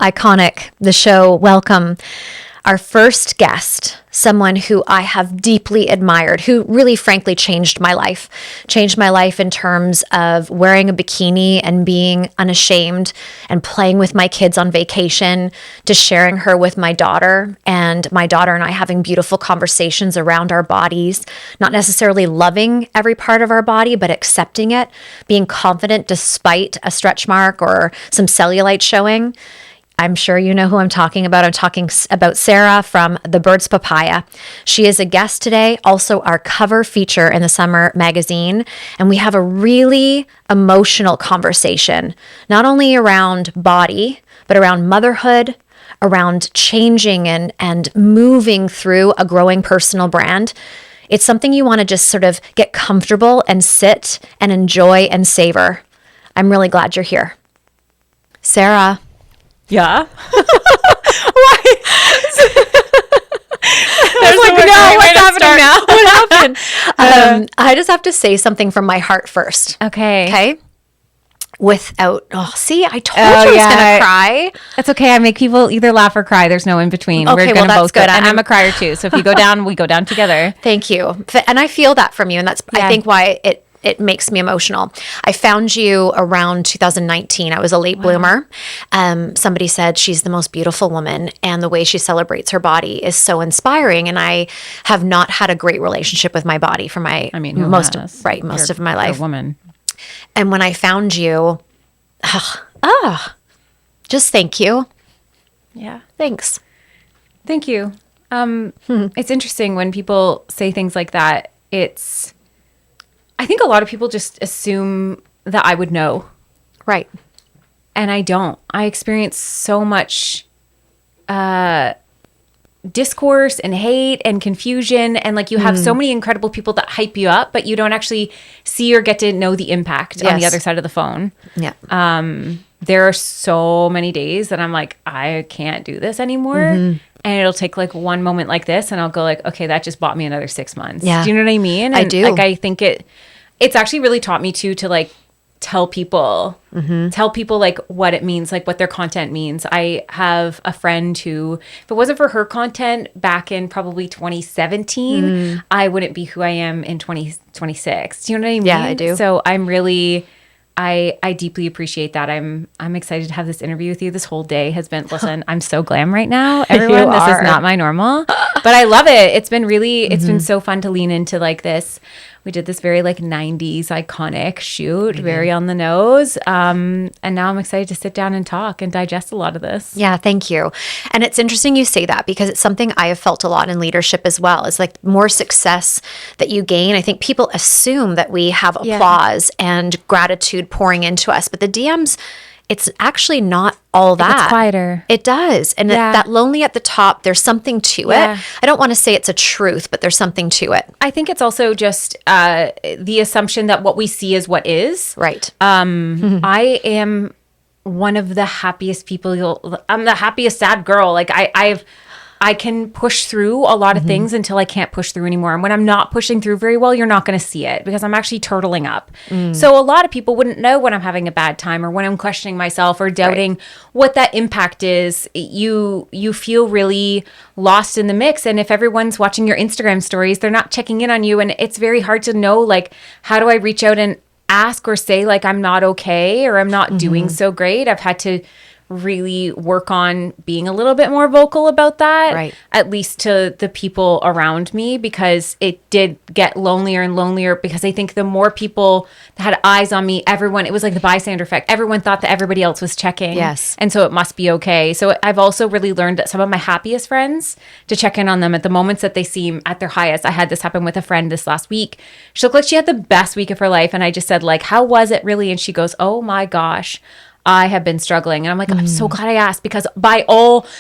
iconic, the show, welcome our first guest, someone who I have deeply admired, who really frankly changed my life in terms of wearing a bikini and being unashamed and playing with my kids on vacation, to sharing her with my daughter and I having beautiful conversations around our bodies, not necessarily loving every part of our body, but accepting it, being confident despite a stretch mark or some cellulite showing. I'm sure you know who I'm talking about. I'm talking about Sarah from the Birds Papaya. She is a guest today, also our cover feature in the summer magazine. And we have a really emotional conversation, not only around body, but around motherhood, around changing and moving through a growing personal brand. It's something you want to just sort of get comfortable and sit and enjoy and savor. I'm really glad you're here. Sarah. Yeah. Why? There's like, no, what's happening now? What happened? I just have to say something from my heart first. Okay. Without, I told you I was going to cry. It's okay. I make people either laugh or cry. There's no in between. Okay, We're going to both good. And I'm a crier too. So if you go down, we go down together. Thank you. And I feel that from you. And that's, I think, why it makes me emotional. I found you around 2019. I was a late bloomer. Somebody said she's the most beautiful woman, and the way she celebrates her body is so inspiring. And I have not had a great relationship with my body for most of my life. You're a woman. And when I found you, just thank you. Yeah. Thanks. Thank you. It's interesting when people say things like that. I think a lot of people just assume that I would know. Right. And I don't. I experience so much discourse and hate and confusion. And like you have so many incredible people that hype you up, but you don't actually see or get to know the impact on the other side of the phone. Yeah. There are so many days that I'm like, I can't do this anymore. Mm-hmm. And it'll take like one moment like this and I'll go like, okay, that just bought me another 6 months. Yeah. Do you know what I mean? And I do. Like, I think it's actually really taught me to like tell people like what it means, like what their content means. I have a friend who, if it wasn't for her content back in probably 2017, I wouldn't be who I am in 2026. Do you know what I mean? Yeah, I do. So I'm really, I deeply appreciate that. I'm excited to have this interview with you. This whole day has been, listen, I'm so glam right now. Everyone, this is not my normal, but I love it. It's been really, it's been so fun to lean into like this. We did this very like 90s iconic shoot, very on the nose. And now I'm excited to sit down and talk and digest a lot of this. Yeah, thank you. And it's interesting you say that, because it's something I have felt a lot in leadership as well. It's like more success that you gain. I think people assume that we have applause and gratitude pouring into us, but the DMs, it's actually not all that. It's quieter. It does. And that lonely at the top, there's something to it. I don't want to say it's a truth, but there's something to it. I think it's also just the assumption that what we see is what is. Right. I am one of the happiest people. I'm the happiest sad girl. Like I can push through a lot of things until I can't push through anymore. And when I'm not pushing through very well, you're not going to see it because I'm actually turtling up. So a lot of people wouldn't know when I'm having a bad time or when I'm questioning myself or doubting what that impact is. You feel really lost in the mix. And if everyone's watching your Instagram stories, they're not checking in on you. And it's very hard to know, like, how do I reach out and ask or say, like, I'm not okay or I'm not doing so great. I've had to really work on being a little bit more vocal about that, at least to the people around me, because it did get lonelier and lonelier, because I think the more people that had eyes on me, it was like the bystander effect. Everyone thought that everybody else was checking. Yes. And so it must be okay. So I've also really learned that some of my happiest friends, to check in on them at the moments that they seem at their highest. I had this happen with a friend this last week. She looked like she had the best week of her life. And I just said, like, how was it really? And she goes, oh my gosh, I have been struggling. And I'm like, I'm so glad I asked, because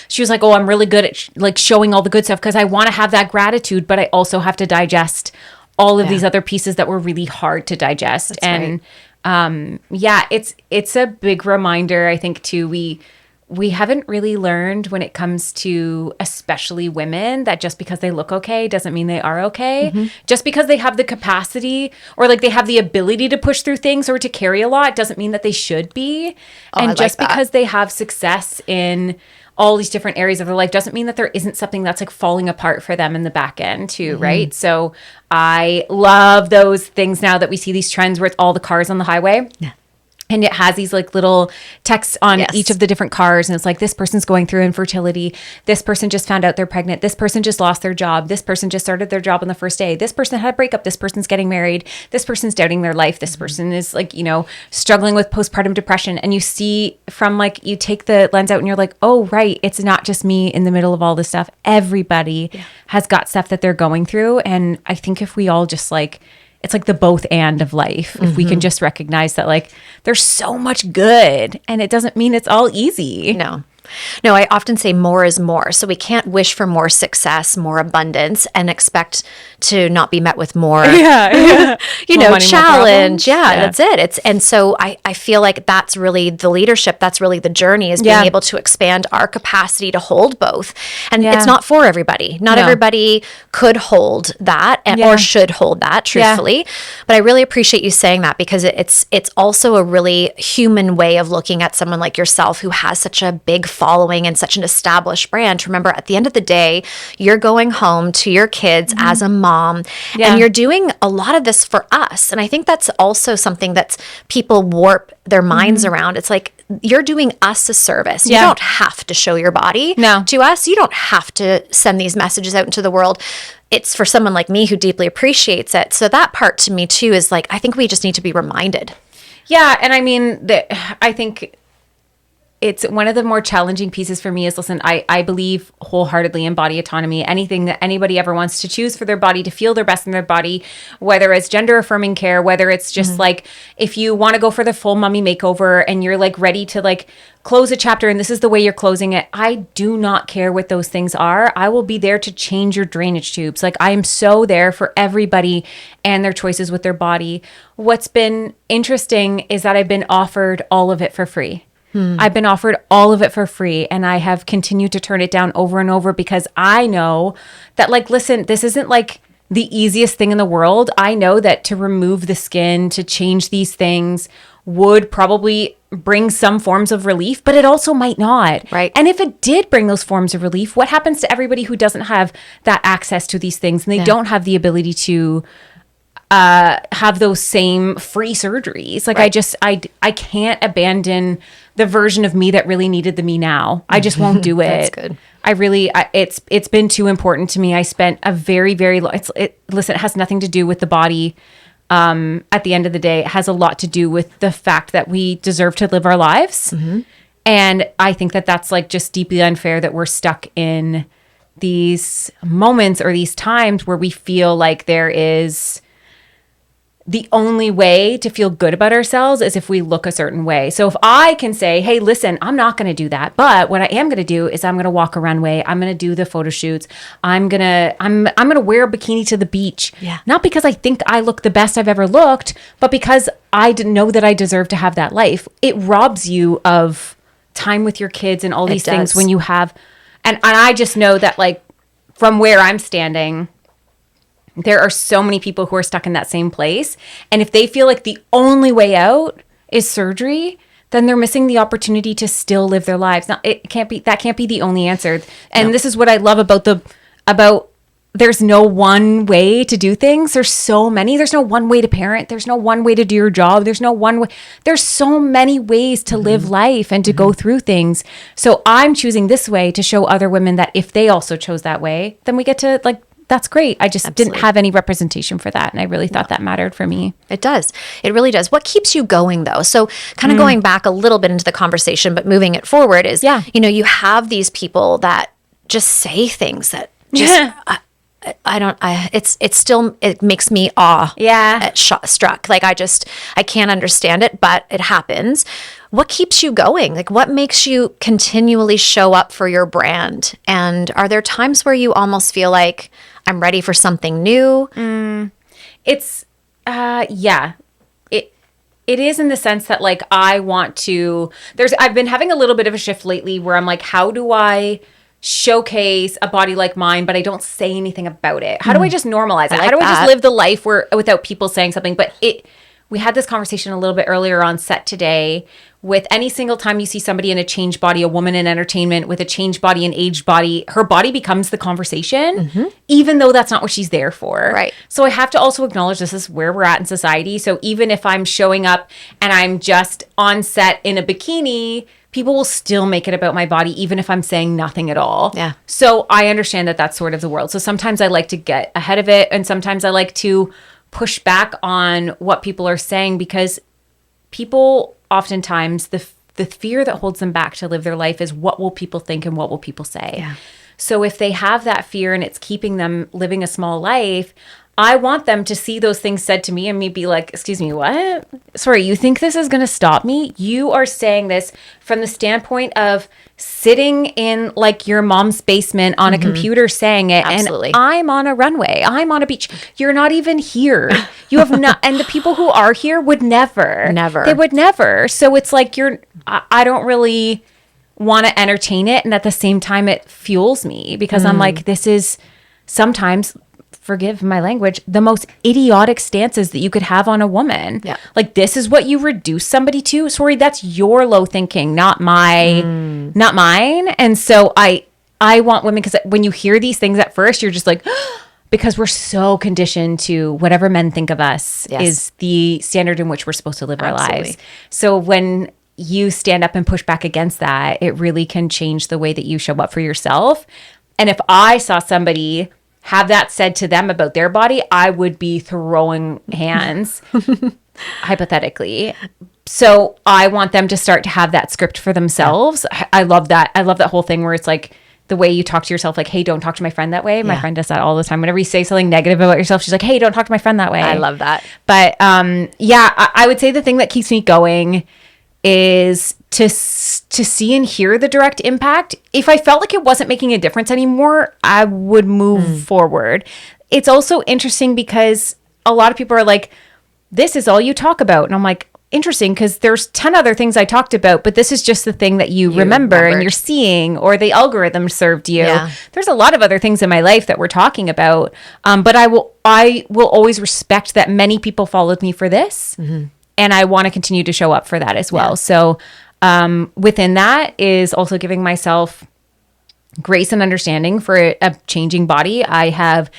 she was like, oh, I'm really good at like showing all the good stuff, because I want to have that gratitude, but I also have to digest all of these other pieces that were really hard to digest. That's it's a big reminder, I think, too. we haven't really learned when it comes to especially women that just because they look okay doesn't mean they are okay. Just because they have the capacity or like they have the ability to push through things or to carry a lot doesn't mean that they should be. And just because they have success in all these different areas of their life doesn't mean that there isn't something that's like falling apart for them in the back end too, right? So I love those things now that we see these trends where it's all the cars on the highway. Yeah. And it has these like little texts on each of the different cars. And it's like, this person's going through infertility. This person just found out they're pregnant. This person just lost their job. This person just started their job on the first day. This person had a breakup. This person's getting married. This person's doubting their life. This person is like, you know, struggling with postpartum depression. And you see from like, you take the lens out and you're like, oh, right. It's not just me in the middle of all this stuff. Everybody has got stuff that they're going through. And I think if we all just like, it's like the both and of life. If we can just recognize that like there's so much good and it doesn't mean it's all easy. No, I often say more is more. So we can't wish for more success, more abundance, and expect to not be met with more, you know, money, challenge. That's it. And so I feel like that's really the leadership. That's really the journey is being able to expand our capacity to hold both. And it's not for everybody. Not everybody could hold that or should hold that, truthfully. But I really appreciate you saying that because it's also a really human way of looking at someone like yourself who has such a big following and such an established brand. To remember, at the end of the day, you're going home to your kids as a mom, and you're doing a lot of this for us. And I think that's also something that people warp their minds around. It's like, you're doing us a service. You don't have to show your body to us. You don't have to send these messages out into the world. It's for someone like me who deeply appreciates it. So that part to me too is like, I think we just need to be reminded. Yeah. And I mean, I think it's one of the more challenging pieces for me is, listen, I believe wholeheartedly in body autonomy. Anything that anybody ever wants to choose for their body, to feel their best in their body, whether it's gender affirming care, whether it's just like, if you want to go for the full mummy makeover and you're like ready to like close a chapter and this is the way you're closing it. I do not care what those things are. I will be there to change your drainage tubes. Like I am so there for everybody and their choices with their body. What's been interesting is that I've been offered all of it for free. I've been offered all of it for free and I have continued to turn it down over and over because I know that like, listen, this isn't like the easiest thing in the world. I know that to remove the skin, to change these things would probably bring some forms of relief, but it also might not. Right. And if it did bring those forms of relief, what happens to everybody who doesn't have that access to these things and they don't have the ability to have those same free surgeries? Like I can't abandon the version of me that really needed the me now. I just won't do it. That's good. It's been too important to me. I spent a very, very listen, it has nothing to do with the body. At the end of the day, it has a lot to do with the fact that we deserve to live our lives. And I think that that's like just deeply unfair that we're stuck in these moments or these times where we feel like there is the only way to feel good about ourselves is if we look a certain way. So if I can say, hey, listen, I'm not going to do that. But what I am going to do is I'm going to walk a runway. I'm going to do the photo shoots. I'm going to wear a bikini to the beach. Yeah. Not because I think I look the best I've ever looked, but because I know that I deserve to have that life. It robs you of time with your kids and all these things when you have, and I just know that like from where I'm standing, there are so many people who are stuck in that same place. And if they feel like the only way out is surgery, then they're missing the opportunity to still live their lives. Now, that can't be the only answer. And This is what I love about there's no one way to do things. There's so many. There's no one way to parent. There's no one way to do your job. There's no one way. There's so many ways to live life and to go through things. So I'm choosing this way to show other women that if they also chose that way, then we get to like, that's great. I just didn't have any representation for that. And I really thought that mattered for me. It does. It really does. What keeps you going though? So kind of going back a little bit into the conversation, but moving it forward is, you know, you have these people that just say things that just, it makes me struck. Like I can't understand it, but it happens. What keeps you going? Like what makes you continually show up for your brand? And are there times where you almost feel like I'm ready for something new? It's, it It is in the sense that like I've been having a little bit of a shift lately where I'm like, how do I showcase a body like mine, but I don't say anything about it? How do I just normalize it? How do I just live the life without people saying something? But we had this conversation a little bit earlier on set today. With any single time you see somebody in a changed body, a woman in entertainment with a changed body, an aged body, her body becomes the conversation, even though that's not what she's there for. Right. So I have to also acknowledge this is where we're at in society. So even if I'm showing up and I'm just on set in a bikini, people will still make it about my body, even if I'm saying nothing at all. Yeah. So I understand that that's sort of the world. So sometimes I like to get ahead of it, and sometimes I like to push back on what people are saying, because people oftentimes, the fear that holds them back to live their life is what will people think and what will people say. Yeah. So if they have that fear and it's keeping them living a small life, I want them to see those things said to me and me be like, excuse me, what? Sorry, you think this is going to stop me? You are saying this from the standpoint of sitting in like your mom's basement on a computer saying it. Absolutely. And I'm on a runway. I'm on a beach. You're not even here. You have not. And the people who are here would never. Never. They would never. So it's like I don't really want to entertain it. And at the same time, it fuels me because I'm like, this is sometimes, forgive my language, the most idiotic stances that you could have on a woman. Yeah. Like, this is what you reduce somebody to. Sorry, that's your low thinking, not mine. And so I want women, because when you hear these things at first, you're just like, because we're so conditioned to whatever men think of us is the standard in which we're supposed to live our lives. So when you stand up and push back against that, it really can change the way that you show up for yourself. And if I saw somebody have that said to them about their body, I would be throwing hands, hypothetically. So I want them to start to have that script for themselves. I love that. I love that whole thing where it's like the way you talk to yourself, like, hey, don't talk to my friend that way. My friend does that all the time. Whenever you say something negative about yourself, she's like, hey, don't talk to my friend that way. I love that. But I would say the thing that keeps me going is to see and hear the direct impact. If I felt like it wasn't making a difference anymore, I would move forward. It's also interesting because a lot of people are like, this is all you talk about. And I'm like, interesting, because there's 10 other things I talked about, but this is just the thing that you remember and you're seeing, or the algorithm served you. Yeah. There's a lot of other things in my life that we're talking about. But I will always respect that many people followed me for this. And I want to continue to show up for that as well. Yeah. So within that is also giving myself grace and understanding for a changing body. I have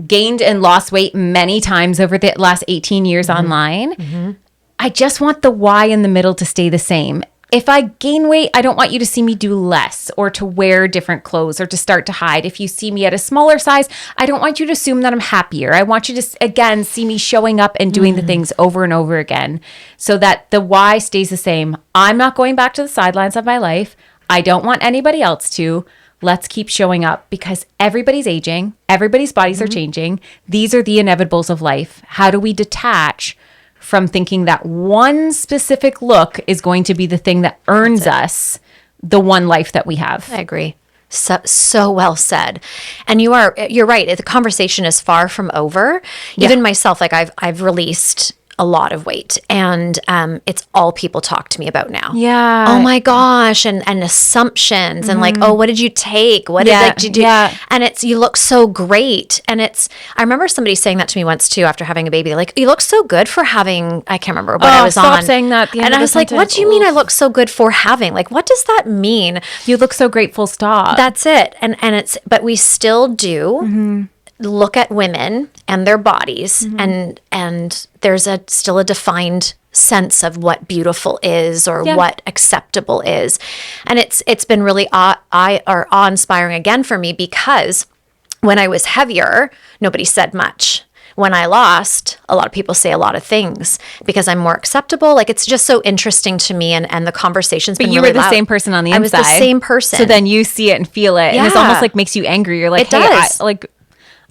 gained and lost weight many times over the last 18 years online. I just want the why in the middle to stay the same. If I gain weight, I don't want you to see me do less or to wear different clothes or to start to hide. If you see me at a smaller size, I don't want you to assume that I'm happier. I want you to, again, see me showing up and doing the things over and over again so that the why stays the same. I'm not going back to the sidelines of my life. I don't want anybody else to. Let's keep showing up because everybody's aging. Everybody's bodies are changing. These are the inevitables of life. How do we detach from thinking that one specific look is going to be the thing that earns us the one life that we have? I agree. So well said. And you're right. The conversation is far from over. Even myself, like I've released a lot of weight, and it's all people talk to me about now. Yeah. Oh my gosh, and assumptions, and like, oh, what did you take? What did you do? Yeah. And it's, you look so great, and it's. I remember somebody saying that to me once too after having a baby. Like, you look so good for having. I can't remember what I was stop on. saying that. And I was like, what do you mean? I look so good for having? Like, what does that mean? You look so great. Full stop. That's it. And it's, but we still do. Look at women and their bodies, and there's still a defined sense of what beautiful is or what acceptable is, and it's been really awe-inspiring again for me, because when I was heavier, nobody said much. When I lost, a lot of people say a lot of things because I'm more acceptable. Like, it's just so interesting to me, and the conversation's been really loud. But you were the same person on the inside. I was the same person. So then you see it and feel it, and it's almost like makes you angry. You're like, it does.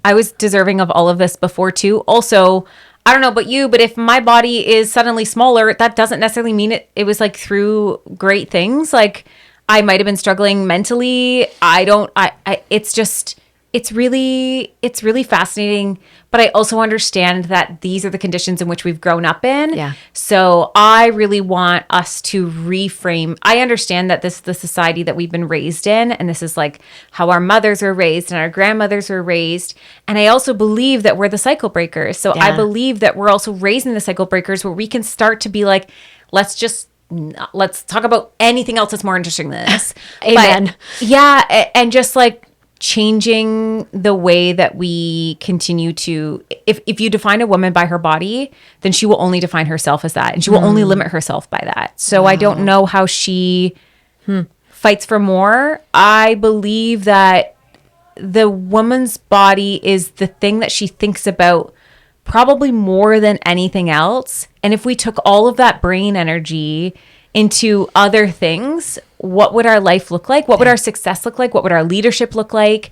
I was deserving of all of this before too. Also, I don't know about you, but if my body is suddenly smaller, that doesn't necessarily mean it was like through great it's just, it's really fascinating, but I also understand that these are the conditions in which we've grown up in. Yeah. So I really want us to reframe. I understand that this is the society that we've been raised in, and this is like how our mothers are raised and our grandmothers are raised. And I also believe that we're the cycle breakers. So I believe that we're also raising the cycle breakers where we can start to be like, let's talk about anything else that's more interesting than this. Amen. But, and just like changing the way that we continue to, if you define a woman by her body, then she will only define herself as that, and she will only limit herself by that. So I don't know how she fights for more. I believe that the woman's body is the thing that she thinks about probably more than anything else. And if we took all of that brain energy into other things, what would our life look like? What would our success look like? What would our leadership look like?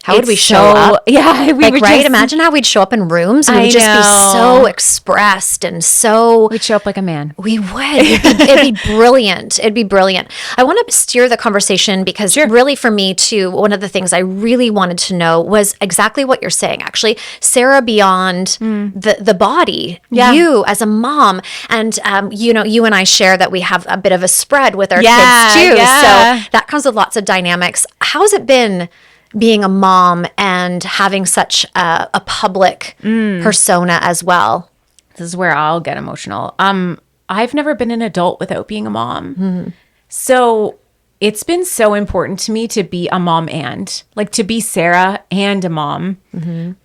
How would we show up? Yeah, we would right? Imagine how we'd show up in rooms. We would just be so expressed and so... We'd show up like a man. We would. It'd be brilliant. It'd be brilliant. I want to steer the conversation because really for me too, one of the things I really wanted to know was exactly what you're saying. Actually, Sarah, beyond the body, you as a mom, and you and I share that we have a bit of a spread with our kids too. So that comes with lots of dynamics. How's it been being a mom and having such a public persona as well? This is where I'll get emotional. I've never been an adult without being a mom. So it's been so important to me to be a mom and like to be Sarah and a mom.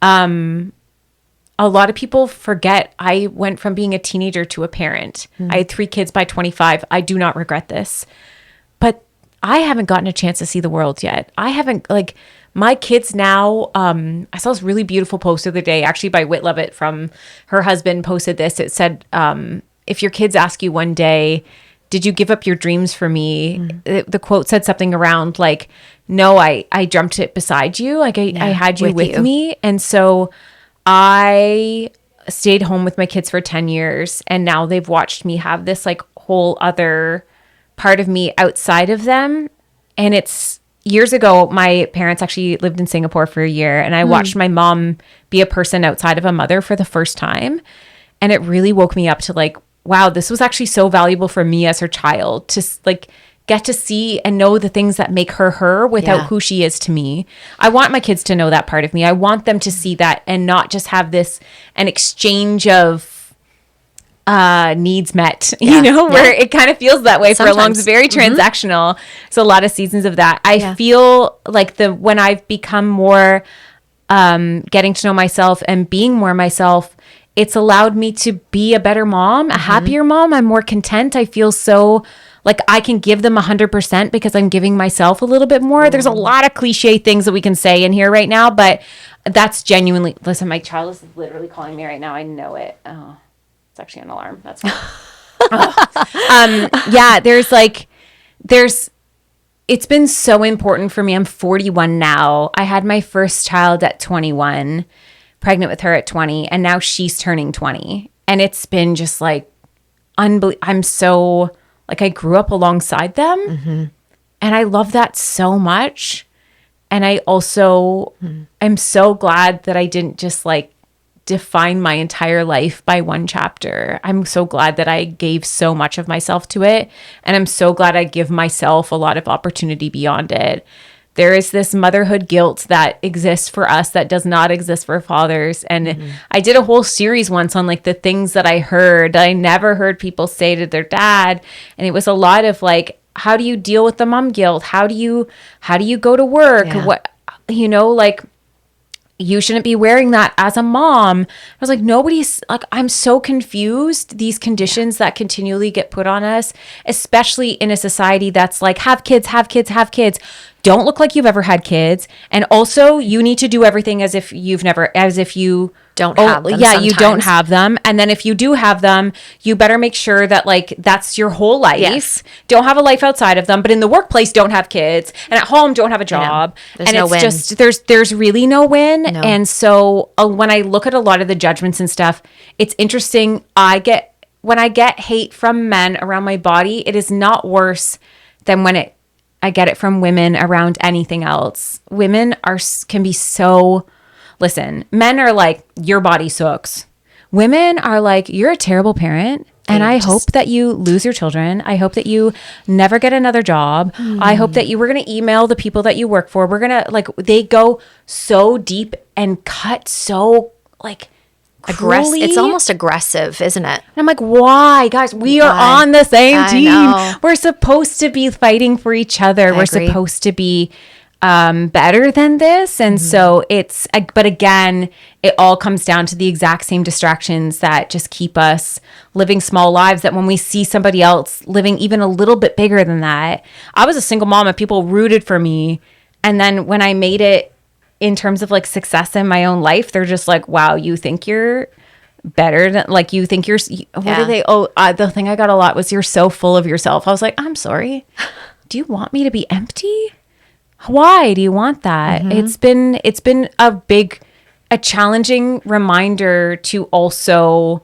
A lot of people forget I went from being a teenager to a parent. I had 3 kids by 25. I do not regret this, but I haven't gotten a chance to see the world yet. I haven't my kids now, I saw this really beautiful post the other day, actually by Whit Lovett from her husband posted this. It said, if your kids ask you one day, did you give up your dreams for me? The quote said something around like, no, I dreamt it beside you. Like I had you with me. And so I stayed home with my kids for 10 years. And now they've watched me have this like whole other part of me outside of them. And it's, years ago, my parents actually lived in Singapore for a year, and I watched my mom be a person outside of a mother for the first time. And it really woke me up to like, wow, this was actually so valuable for me as her child to like get to see and know the things that make her her without who she is to me. I want my kids to know that part of me. I want them to see that and not just have an exchange of needs met, where it kind of feels that way sometimes. For a long, it's very transactional. So a lot of seasons of that. I feel like when I've become more getting to know myself and being more myself, it's allowed me to be a better mom, a happier mom. I'm more content. I feel so like I can give them 100% because I'm giving myself a little bit more. There's a lot of cliche things that we can say in here right now, but that's genuinely, listen, my child is literally calling me right now. I know it. Oh. Actually an alarm. That's fine. It's been so important for me. I'm 41 now. I had my first child at 21, pregnant with her at 20, and now she's turning 20. And it's been just like I'm so like I grew up alongside them, and I love that so much. And I also am so glad that I didn't just like define my entire life by one chapter. I'm so glad that I gave so much of myself to it. And I'm so glad I give myself a lot of opportunity beyond it. There is this motherhood guilt that exists for us that does not exist for fathers. And I did a whole series once on like the things that I heard that I never heard people say to their dad. And it was a lot of like, how do you deal with the mom guilt? How do you go to work? What, like, you shouldn't be wearing that as a mom. I was like, nobody's like, I'm so confused. These conditions that continually get put on us, especially in a society that's like, have kids. Don't look like you've ever had kids. And also you need to do everything as if you don't have them. Yeah, sometimes. You don't have them. And then if you do have them, you better make sure that like that's your whole life. Yes. Don't have a life outside of them. But in the workplace, don't have kids. And at home, don't have a job. There's and no it's win. Just there's really no win. No. And so when I look at a lot of the judgments and stuff, it's interesting. When I get hate from men around my body, it is not worse than when it I get it from women around anything else. Women can be so, listen, men are like, your body sucks. Women are like, you're a terrible parent. And I hope that you lose your children. I hope that you never get another job. I hope that we're going to email the people that you work for. We're going to, like, they go so deep and cut so, like, cruelly. It's almost aggressive, isn't it? And I'm like, why? Guys, we are on the same team. Know. We're supposed to be fighting for each other. We're supposed to be better than this. And so but again, it all comes down to the exact same distractions that just keep us living small lives, that when we see somebody else living even a little bit bigger than that. I was a single mom and people rooted for me. And then when I made it in terms of like success in my own life, they're just like, wow, you think you're better than, like, you think you're, what are they? Oh, the thing I got a lot was, you're so full of yourself. I was like, I'm sorry. Do you want me to be empty? Why do you want that? It's been a challenging reminder to also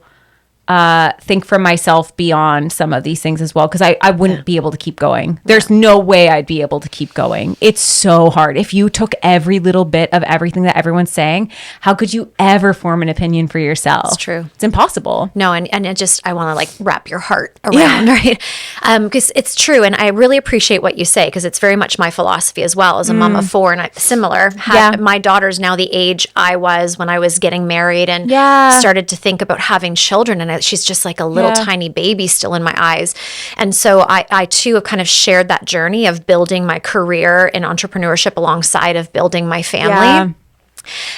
think for myself beyond some of these things as well, because I wouldn't be able to keep going. There's no way I'd be able to keep going. It's so hard. If you took every little bit of everything that everyone's saying, how could you ever form an opinion for yourself? It's true. It's impossible. No, and it just, I want to like wrap your heart around, right? Because it's true. And I really appreciate what you say, because it's very much my philosophy as well, as a mom of four, and my daughter's now the age I was when I was getting married and started to think about having children, and she's just like a little tiny baby still in my eyes. And so I too have kind of shared that journey of building my career in entrepreneurship alongside of building my family. Yeah.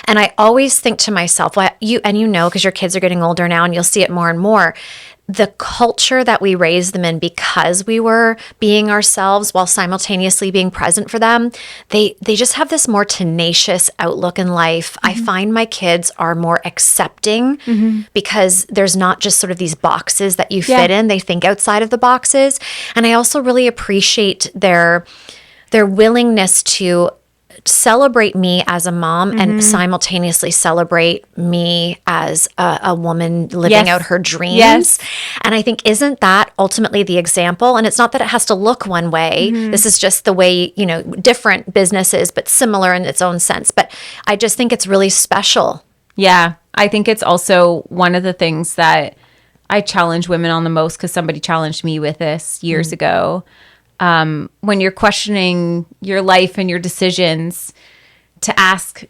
And I always think to myself, because your kids are getting older now and you'll see it more and more, the culture that we raised them in, because we were being ourselves while simultaneously being present for them, they just have this more tenacious outlook in life. I find my kids are more accepting because there's not just sort of these boxes that you fit in. They think outside of the boxes. And I also really appreciate their willingness to celebrate me as a mom and simultaneously celebrate me as a woman living out her dreams. Yes. And I think, isn't that ultimately the example? And it's not that it has to look one way. This is just the way, different businesses, but similar in its own sense. But I just think it's really special. Yeah. I think it's also one of the things that I challenge women on the most, because somebody challenged me with this years ago. When you're questioning your life and your decisions, to ask,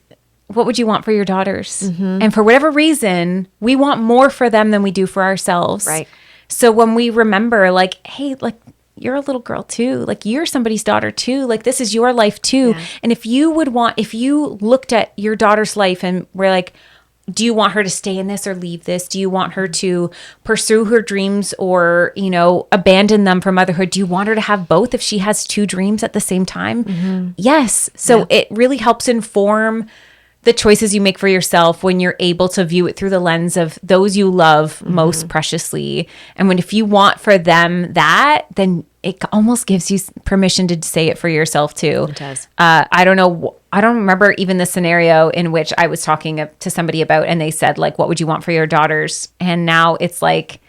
what would you want for your daughters? And for whatever reason, we want more for them than we do for ourselves. Right. So when we remember, like, hey, like, you're a little girl too, like, you're somebody's daughter too, like, this is your life too. Yeah. And if you looked at your daughter's life and were like, do you want her to stay in this or leave this? Do you want her to pursue her dreams or, abandon them for motherhood? Do you want her to have both if she has two dreams at the same time? Yes. So it really helps inform the choices you make for yourself when you're able to view it through the lens of those you love most preciously. And if you want for them that, then it almost gives you permission to say it for yourself too. It does. I don't know. I don't remember even the scenario in which I was talking to somebody about, and they said, like, what would you want for your daughters? And now it's like,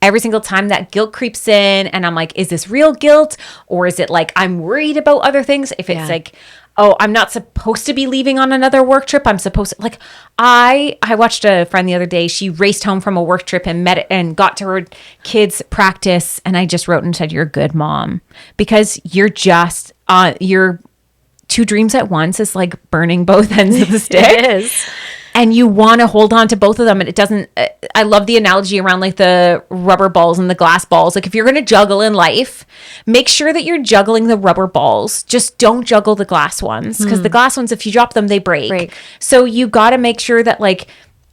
every single time that guilt creeps in, and I'm like, is this real guilt? Or is it like, I'm worried about other things? If it's like, oh, I'm not supposed to be leaving on another work trip. I'm supposed to, like, I watched a friend the other day. She raced home from a work trip and got to her kids' practice. And I just wrote and said, you're a good mom, because you're just, your two dreams at once is like burning both ends of the stick. It is. And you want to hold on to both of them. And it doesn't, I love the analogy around like the rubber balls and the glass balls. Like, if you're going to juggle in life, make sure that you're juggling the rubber balls. Just don't juggle the glass ones, because the glass ones, if you drop them, they break. So you got to make sure that, like,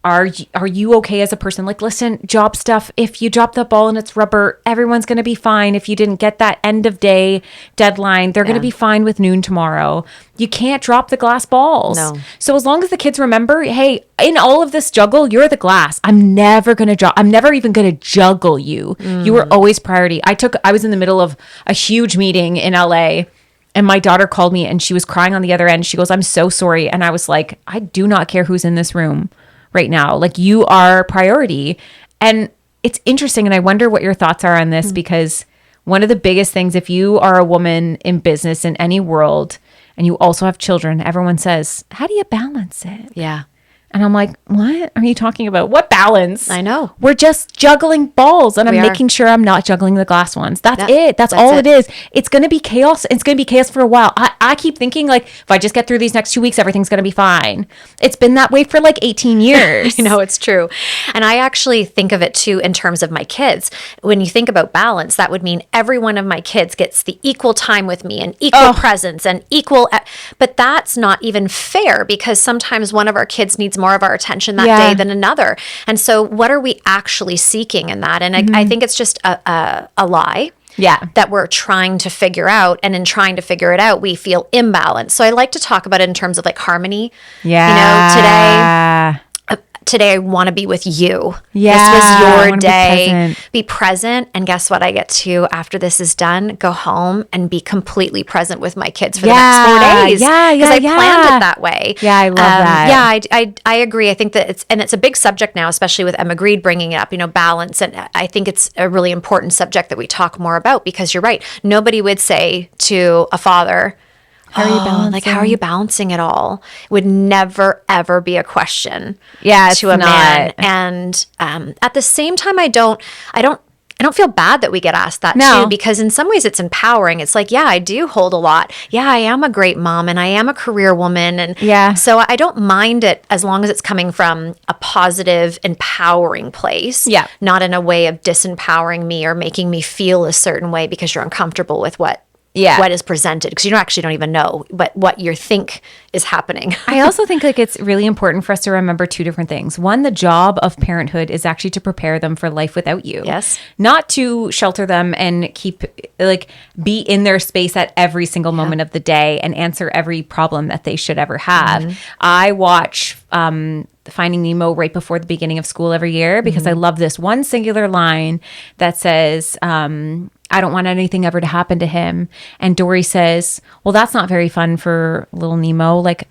are you okay as a person? Like, listen, job stuff, if you drop the ball and it's rubber, everyone's going to be fine. If you didn't get that end of day deadline, they're going to be fine with noon tomorrow. You can't drop the glass balls. No. So as long as the kids remember, hey, in all of this juggle, you're the glass. I'm never even going to juggle you. You were always priority. I was in the middle of a huge meeting in LA, and my daughter called me and she was crying on the other end. She goes, I'm so sorry. And I was like, I do not care who's in this room right now. Like, you are priority. And it's interesting. And I wonder what your thoughts are on this, because one of the biggest things, if you are a woman in business in any world and you also have children, everyone says, how do you balance it? Yeah. And I'm like, what are you talking about? What balance? I know. We're just juggling balls, and I'm We are. making sure I'm not juggling the glass ones. That's That- it. That's that's all it. it is. It's going to be chaos. It's going to be chaos for a while. I keep thinking, like, if I just get through these next 2 weeks, everything's going to be fine. It's been that way for like 18 years. You know, it's true. And I actually think of it too in terms of my kids. When you think about balance, that would mean every one of my kids gets the equal time with me and equal presence and equal. But that's not even fair, because sometimes one of our kids needs more of our attention that day than another. And so what are we actually seeking in that? And I think it's just a lie. Yeah. That we're trying to figure out. And in trying to figure it out, we feel imbalanced. So I like to talk about it in terms of like harmony. Yeah. You know, today I want to be with you. Yeah, This I was your wanna day. Be present. And guess what? I get to, after this is done, go home and be completely present with my kids for the next 4 days. Because I planned it that way. Yeah, I love that. Yeah, I agree. I think that it's a big subject now, especially with Emma Greed bringing it up, you know, balance. And I think it's a really important subject that we talk more about, because you're right. Nobody would say to a father, how are you balancing it all? Would never, ever be a question to a man. And at the same time, I don't feel bad that we get asked that too, because in some ways it's empowering. It's like, yeah, I do hold a lot. Yeah, I am a great mom and I am a career woman. And so I don't mind it as long as it's coming from a positive, empowering place. Yeah. Not in a way of disempowering me or making me feel a certain way because you're uncomfortable with what is presented, because you don't even know what you think is happening. I also think like it's really important for us to remember two different things. One, the job of parenthood is actually to prepare them for life without you. Yes. Not to shelter them and be in their space at every single moment of the day and answer every problem that they should ever have. I watch Finding Nemo right before the beginning of school every year, because I love this one singular line that says, I don't want anything ever to happen to him. And Dory says, well, that's not very fun for little Nemo. Like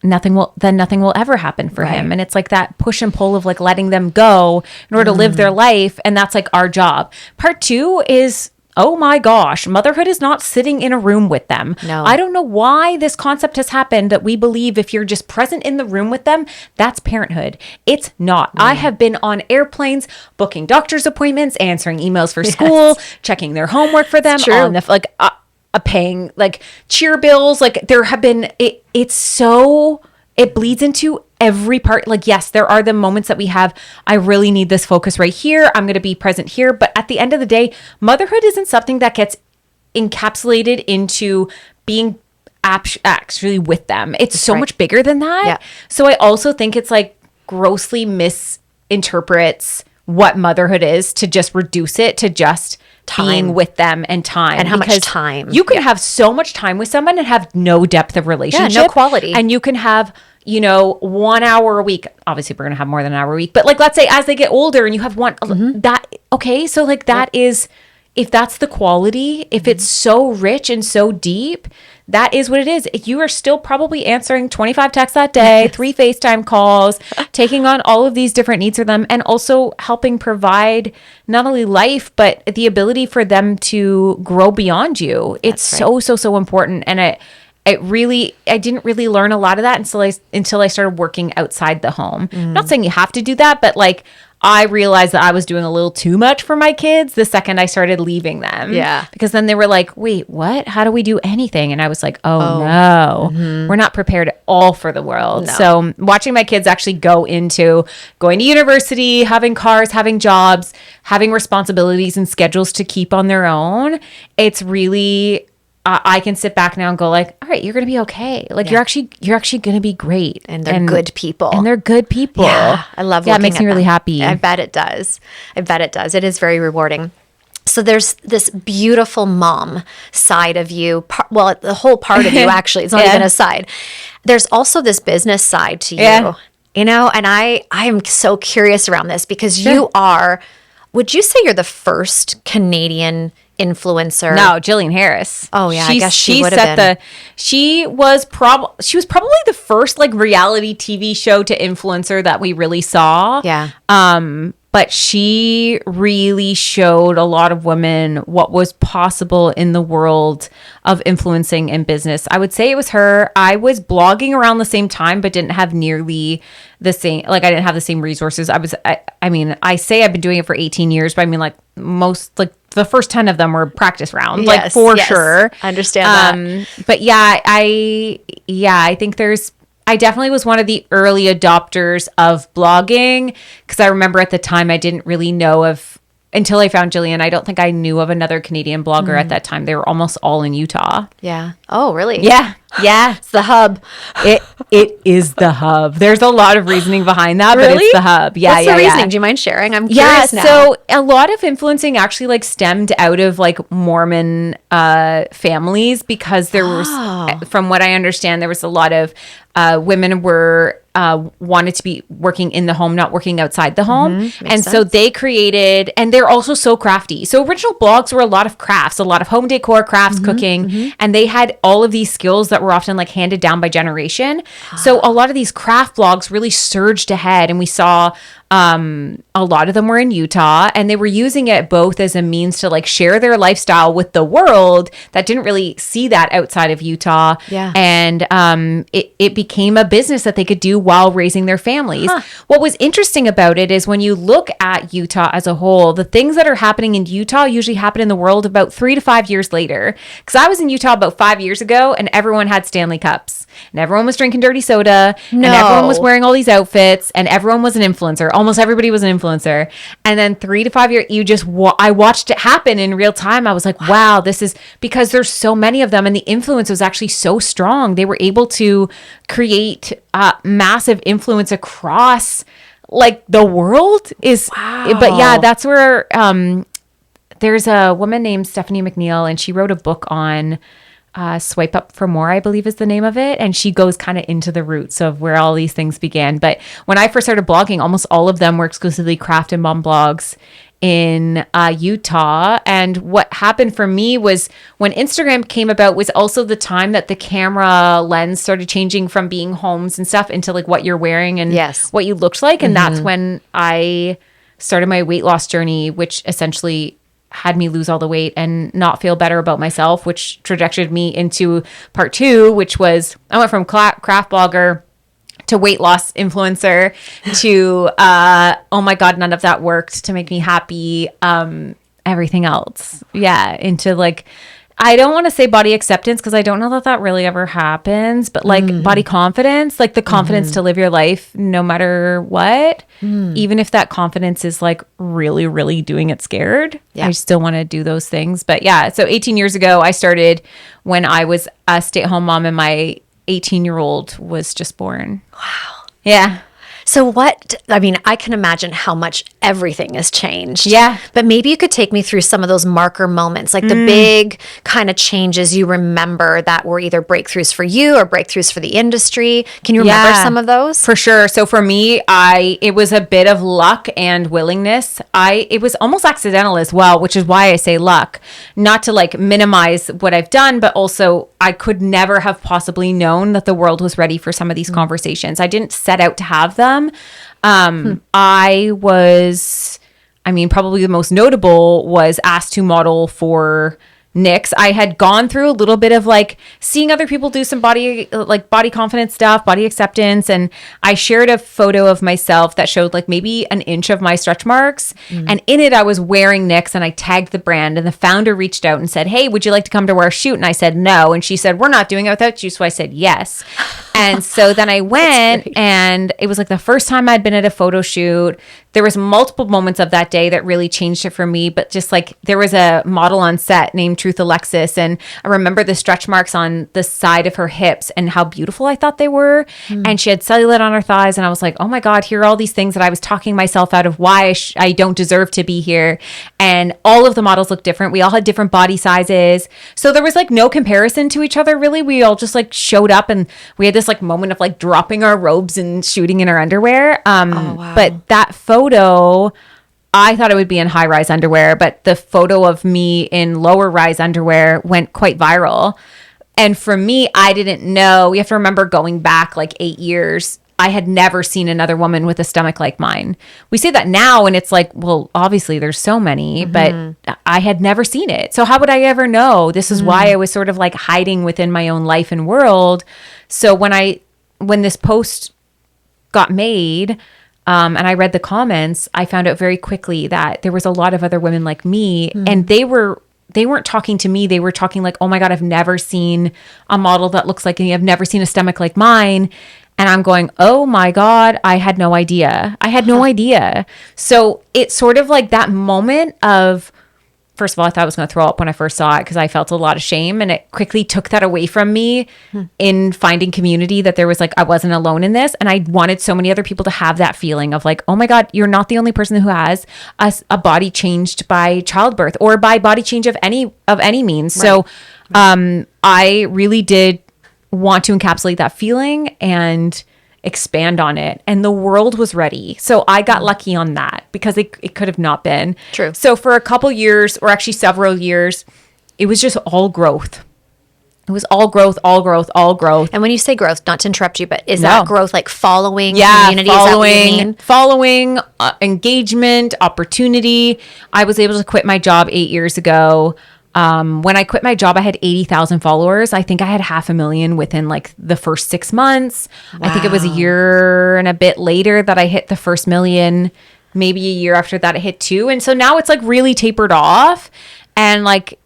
nothing will ever happen for him. And it's like that push and pull of like letting them go in order to live their life. And that's like our job. Part two is, oh my gosh, motherhood is not sitting in a room with them. No. I don't know why this concept has happened that we believe if you're just present in the room with them, that's parenthood. It's not. I have been on airplanes, booking doctor's appointments, answering emails for school, checking their homework for them, on the paying like cheer bills. Like there have been, it bleeds into every part. Like, yes, there are the moments that we have, I really need this focus right here. I'm going to be present here. But at the end of the day, motherhood isn't something that gets encapsulated into being actually with them. It's so much bigger than that. Yeah. So I also think it's like grossly misinterprets what motherhood is to just reduce it to just being with them and time. And how much time. You can have so much time with someone and have no depth of relationship. Yeah, no quality. And you can have, 1 hour a week. Obviously, we're going to have more than an hour a week. But like, let's say as they get older and you have one, that, okay. So like that is, if that's the quality, if it's so rich and so deep, that is what it is. You are still probably answering 25 texts that day, 3 FaceTime calls, taking on all of these different needs for them, and also helping provide not only life, but the ability for them to grow beyond you. It's so important. And I didn't really learn a lot of that until I started working outside the home. I'm not saying you have to do that, but like I realized that I was doing a little too much for my kids the second I started leaving them. Yeah. Because then they were like, wait, what? How do we do anything? And I was like, oh no, we're not prepared at all for the world. No. So watching my kids actually go into going to university, having cars, having jobs, having responsibilities and schedules to keep on their own, it's really... I can sit back now and go like, all right, you're going to be okay. Like you're actually going to be great. And they're good people. And they're good people. Yeah, I love looking it makes me really happy. I bet it does. It is very rewarding. So there's this beautiful mom side of you. Well, the whole part of you, actually. It's not even a side. There's also this business side to you. Yeah. And I am so curious around this because you are, would you say you're the first Canadian influencer? No, Jillian Harris. Oh yeah, I guess she would have been. She was probably the first like reality TV show to influencer that we really saw. Yeah. but she really showed a lot of women what was possible in the world of influencing in business. I would say it was her. I was blogging around the same time, but didn't have nearly the same, like I didn't have the same resources. I mean, I say I've been doing it for 18 years, but I mean, like most, like the first 10 of them were practice rounds, like for sure. I understand that. But yeah, I think I definitely was one of the early adopters of blogging, because I remember at the time I didn't really know until I found Jillian. I don't think I knew of another Canadian blogger at that time. They were almost all in Utah. Yeah. Oh, really? Yeah. Yeah. It's the hub. It is the hub. There's a lot of reasoning behind that, Really? but it's the hub. Yeah. What's the reasoning? Do you mind sharing? I'm curious now. So a lot of influencing actually like stemmed out of like Mormon families, because there was, from what I understand, there was a lot of women were wanted to be working in the home, not working outside the home. And so they created, and they're also so crafty. So original blogs were a lot of crafts, a lot of home decor, crafts, cooking, and they had all of these skills that were often like handed down by generation. So a lot of these craft blogs really surged ahead, and we saw a lot of them were in Utah, and they were using it both as a means to like share their lifestyle with the world that didn't really see that outside of Utah. Yeah. And it became a business that they could do while raising their families. What was interesting about it is when you look at Utah as a whole, the things that are happening in Utah usually happen in the world about 3 to 5 years later. Because I was in Utah about 5 years ago, and everyone had Stanley Cups, and everyone was drinking dirty soda, and everyone was wearing all these outfits, and everyone was an influencer. Almost everybody was an influencer. And then 3 to 5 years, you just, I watched it happen in real time. I was like, wow, this is, because there's so many of them, and the influence was actually so strong. They were able to create massive influence across like the world is, but yeah, that's where, there's a woman named Stephanie McNeil, and she wrote a book on Swipe Up for More, I believe is the name of it. And she goes kind of into the roots of where all these things began. But when I first started blogging, almost all of them were exclusively craft and mom blogs in Utah. And what happened for me was when Instagram came about was also the time that the camera lens started changing from being homes and stuff into like what you're wearing and what you looked like. And that's when I started my weight loss journey, which essentially had me lose all the weight and not feel better about myself, which trajectored me into part 2, which was I went from craft blogger to weight loss influencer to, oh my God, none of that worked to make me happy. Everything else. Yeah. Into like, I don't want to say body acceptance, because I don't know that really ever happens, but like body confidence, like the confidence to live your life no matter what, even if that confidence is like really, really doing it scared. I still want to do those things. But yeah, so 18 years ago, I started when I was a stay-at-home mom and my 18-year-old was just born. Wow. Yeah. So I can imagine how much everything has changed. Yeah. But maybe you could take me through some of those marker moments, like the big kind of changes you remember that were either breakthroughs for you or breakthroughs for the industry. Can you remember some of those? For sure. So for me, it was a bit of luck and willingness. It was almost accidental as well, which is why I say luck, not to like minimize what I've done, but also I could never have possibly known that the world was ready for some of these conversations. I didn't set out to have them. I was, probably the most notable was asked to model for NYX. I had gone through a little bit of like seeing other people do some body confidence stuff, body acceptance. And I shared a photo of myself that showed like maybe an inch of my stretch marks. And in it, I was wearing NYX, and I tagged the brand, and the founder reached out and said, hey, would you like to come to our shoot? And I said, no. And she said, we're not doing it without you. So I said, yes. And so then I went, and it was like the first time I'd been at a photo shoot. There was multiple moments of that day that really changed it for me. But just like there was a model on set named Truth Alexis, and I remember the stretch marks on the side of her hips and how beautiful I thought they were. And she had cellulite on her thighs, and I was like, oh my God, here are all these things that I was talking myself out of why I don't deserve to be here. And all of the models looked different. We all had different body sizes. So there was like no comparison to each other, really. We all just like showed up, and we had this like moment of like dropping our robes and shooting in our underwear. But that photo, I thought it would be in high-rise underwear, but the photo of me in lower-rise underwear went quite viral. And for me, I didn't know. You have to remember going back like 8 years. I had never seen another woman with a stomach like mine. We say that now and it's like, well, obviously there's so many, but I had never seen it. So how would I ever know? This is why I was sort of like hiding within my own life and world. So when this post got made, and I read the comments, I found out very quickly that there was a lot of other women like me, and they weren't talking to me. They were talking like, oh my God, I've never seen a model that looks like me. I've never seen a stomach like mine. And I'm going, oh my God, I had no idea. I had no idea. So it's sort of like that moment of, first of all, I thought I was going to throw up when I first saw it because I felt a lot of shame, and it quickly took that away from me in finding community, that there was like, I wasn't alone in this. And I wanted so many other people to have that feeling of like, oh my God, you're not the only person who has a body changed by childbirth or by body change of any means. Right. So I really did want to encapsulate that feeling and expand on it, and the world was ready. So I got lucky on that because it could have not been. True. So for a couple years, or actually several years, it was just all growth. It was all growth, all growth, all growth. And when you say growth, not to interrupt you, but is that growth like following community? Following engagement, opportunity. I was able to quit my job 8 years ago. When I quit my job, I had 80,000 followers. I think I had 500,000 within like the first 6 months. Wow. I think it was a year and a bit later that I hit the first million. Maybe a year after that, I hit 2. And so now it's like really tapered off. And like,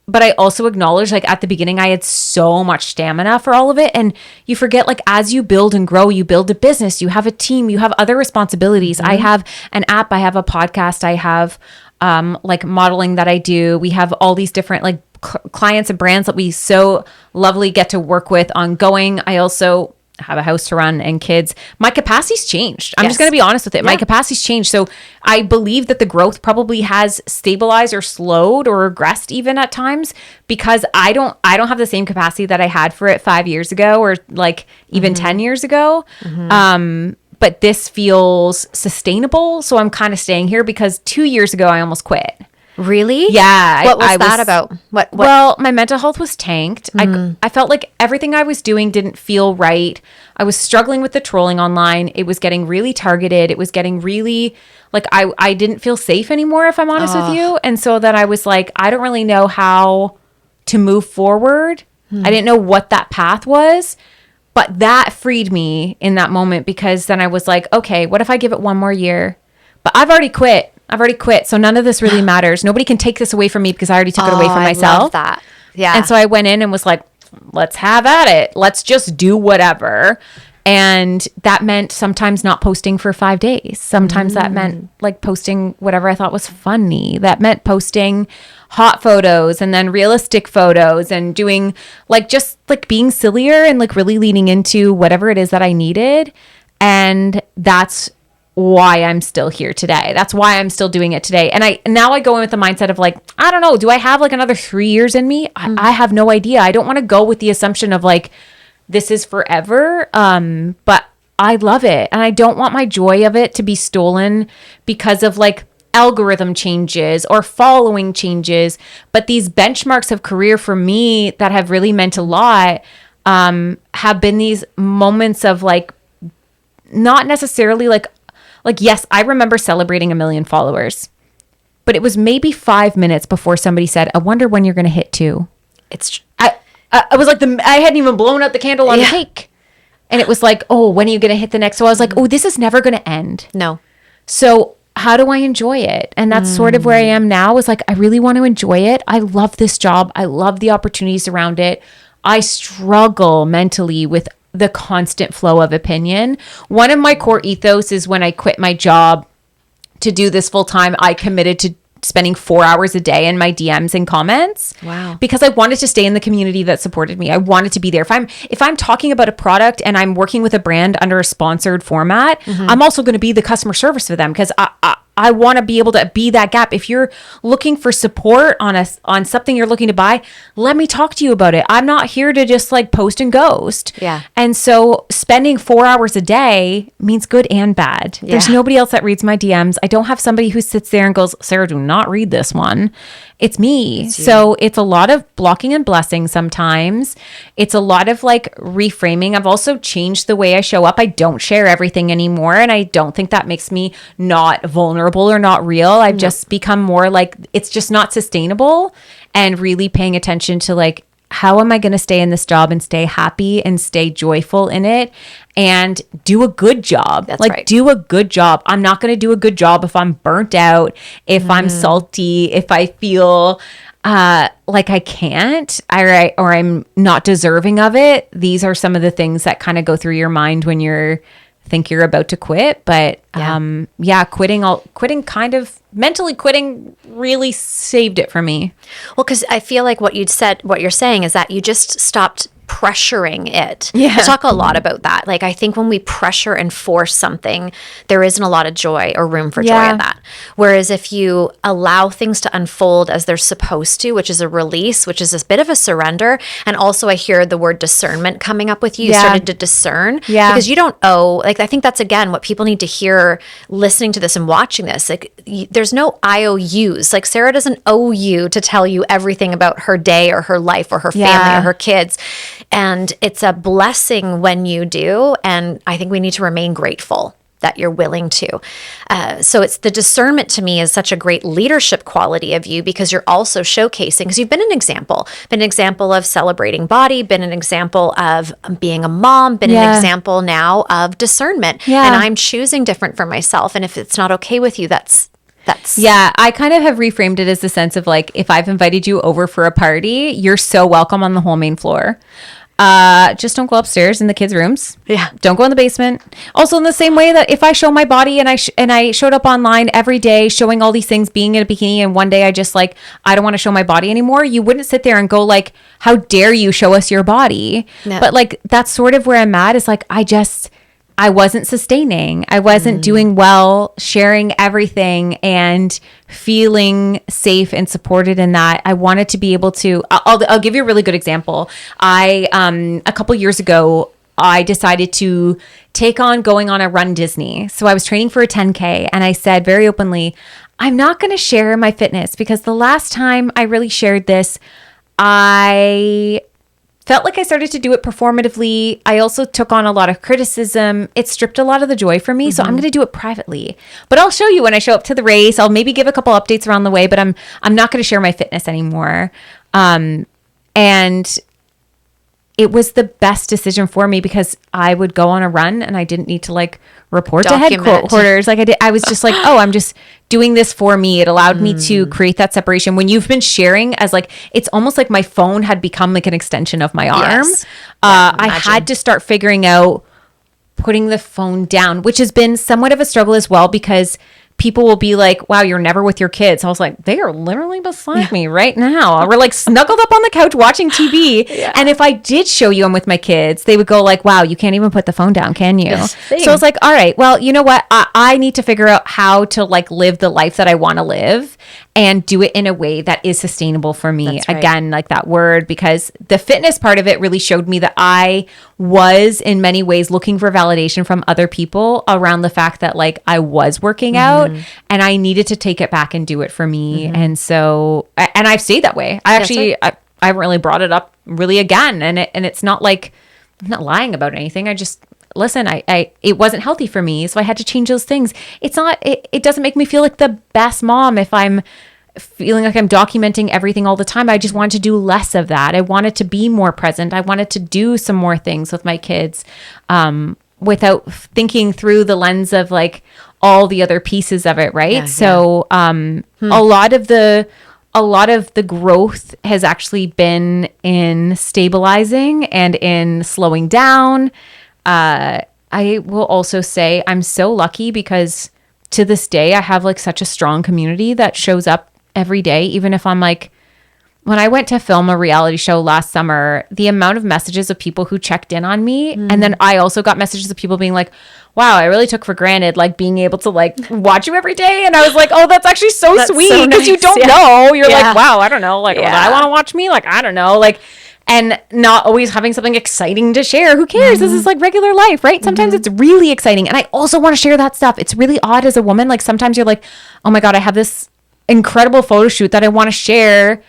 but I also acknowledge like at the beginning, I had so much stamina for all of it. And you forget, like, as you build and grow, you build a business, you have a team, you have other responsibilities. I have an app, I have a podcast, I have like modeling that I do. We have all these different like clients and brands that we so lovely get to work with ongoing. I also have a house to run and kids. My capacity's changed. I'm just going to be honest with it. My capacity's changed. So I believe that the growth probably has stabilized or slowed or regressed even at times, because I don't have the same capacity that I had for it 5 years ago, or like even 10 years ago. But this feels sustainable. So I'm kind of staying here, because 2 years ago, I almost quit. Really? Yeah. What was that about? What? Well, my mental health was tanked. I felt like everything I was doing didn't feel right. I was struggling with the trolling online. It was getting really targeted. It was getting really like, I didn't feel safe anymore, if I'm honest with you. And so then I was like, I don't really know how to move forward. I didn't know what that path was. But that freed me in that moment, because then I was like, okay, what if I give it 1 more year? But I've already quit. So none of this really matters. Nobody can take this away from me, because I already took it away from myself. I love that. Yeah. And so I went in and was like, let's have at it. Let's just do whatever. And that meant sometimes not posting for 5 days. Sometimes that meant like posting whatever I thought was funny. That meant posting hot photos and then realistic photos, and doing like just like being sillier and like really leaning into whatever it is that I needed. And that's why I'm still here today. That's why I'm still doing it today. And now I go in with the mindset of like, I don't know, do I have like another 3 years in me? I have no idea. I don't want to go with the assumption of like, this is forever. But I love it. And I don't want my joy of it to be stolen because of like algorithm changes or following changes. But these benchmarks of career for me that have really meant a lot have been these moments of like, not necessarily like, yes, I remember celebrating 1 million followers, but it was maybe 5 minutes before somebody said, I wonder when you're going to hit 2. I was like, I hadn't even blown out the candle on the cake. And it was like, oh, when are you going to hit the next? So I was like, oh, this is never going to end. No. So how do I enjoy it? And that's sort of where I am now, is like, I really want to enjoy it. I love this job. I love the opportunities around it. I struggle mentally with the constant flow of opinion. One of my core ethos is when I quit my job to do this full time, I committed to spending 4 hours a day in my DMs and comments. Wow. Because I wanted to stay in the community that supported me. I wanted to be there. If I'm talking about a product and I'm working with a brand under a sponsored format, I'm also going to be the customer service for them, because I want to be able to be that gap. If you're looking for support on something you're looking to buy, let me talk to you about it. I'm not here to just like post and ghost. Yeah. And so spending 4 hours a day means good and bad. Yeah. There's nobody else that reads my DMs. I don't have somebody who sits there and goes, Sarah, do not read this one. It's me. So it's a lot of blocking and blessing sometimes. It's a lot of like reframing. I've also changed the way I show up. I don't share everything anymore. And I don't think that makes me not vulnerable or not real. I've just become more like, it's just not sustainable, and really paying attention to like, how am I going to stay in this job and stay happy and stay joyful in it and do a good job? That's like right. do a good job. I'm not going to do a good job if I'm burnt out, if I'm salty, if I feel like I can't, or I'm not deserving of it. These are some of the things that kind of go through your mind when think you're about to quit. But quitting kind of mentally quitting really saved it for me. Well, because I feel like what you're saying is that you just stopped pressuring it. Yeah. I talk a lot about that. Like, I think when we pressure and force something, there isn't a lot of joy or room for joy in that. Whereas if you allow things to unfold as they're supposed to, which is a release, which is a bit of a surrender. And also I hear the word discernment coming up with you. You started to discern. Yeah. Because you don't owe, like, I think that's, again, what people need to hear listening to this and watching this. Like, there's no IOUs. Like, Sarah doesn't owe you to tell you everything about her day or her life or her family or her kids. And it's a blessing when you do. And I think we need to remain grateful that you're willing to. So it's the discernment, to me, is such a great leadership quality of you, because you're also showcasing, because you've been an example of celebrating body, been an example of being a mom, been an example now of discernment. Yeah. And I'm choosing different for myself. And if it's not okay with you, that's I kind of have reframed it as the sense of like, if I've invited you over for a party, you're so welcome on the whole main floor. Just don't go upstairs in the kids' rooms. Yeah. Don't go in the basement. Also, in the same way that if I show my body and I showed up online every day showing all these things, being in a bikini, and one day I just like, I don't want to show my body anymore, you wouldn't sit there and go like, how dare you show us your body? No. But like, that's sort of where I'm at, is like, I wasn't sustaining. I wasn't doing well, sharing everything and feeling safe and supported in that. I wanted to be able to, I'll give you a really good example. A couple years ago, I decided to take on going on a Run Disney. So I was training for a 10K, and I said very openly, I'm not going to share my fitness, because the last time I really shared this, I felt like I started to do it performatively. I also took on a lot of criticism. It stripped a lot of the joy from me. So I'm going to do it privately. But I'll show you when I show up to the race. I'll maybe give a couple updates around the way, but I'm not going to share my fitness anymore. And it was the best decision for me, because I would go on a run and I didn't need to like report to headquarters. Like I was just like, oh, I'm just doing this for me. It allowed me to create that separation. When you've been sharing, as like, it's almost like my phone had become like an extension of my arm. Yes. I had to start figuring out putting the phone down, which has been somewhat of a struggle as well, because people will be like, wow, you're never with your kids. I was like, they are literally beside me right now. We're like snuggled up on the couch watching TV. And if I did show you I'm with my kids, they would go like, wow, you can't even put the phone down, can you? So I was like, all right, well, you know what? I need to figure out how to like live the life that I want to live and do it in a way that is sustainable for me. That's right. Again, like that word, because the fitness part of it really showed me that I was in many ways looking for validation from other people around the fact that like I was working out, and I needed to take it back and do it for me. And so, and I've stayed that way. I haven't really brought it up really again. And it's not like, I'm not lying about anything. I just, listen, it wasn't healthy for me. So I had to change those things. It doesn't make me feel like the best mom if I'm feeling like I'm documenting everything all the time. I just wanted to do less of that. I wanted to be more present. I wanted to do some more things with my kids, without thinking through the lens of like all the other pieces of it. Right. Yeah, so, a lot of the growth has actually been in stabilizing and in slowing down. I will also say I'm so lucky, because to this day, I have like such a strong community that shows up every day, even if I'm like when I went to film a reality show last summer, the amount of messages of people who checked in on me. And then I also got messages of people being like, wow, I really took for granted, like being able to like watch you every day. And I was like, oh, that's actually so sweet. so Because you nice. don't know. You're Yeah. like, wow, I don't know. Like, would I want to watch me? Like, I don't know. Like, and not always having something exciting to share. Who cares? This is like regular life, right? Sometimes it's really exciting. And I also want to share that stuff. It's really odd as a woman. Like sometimes you're like, oh my God, I have this incredible photo shoot that I want to share.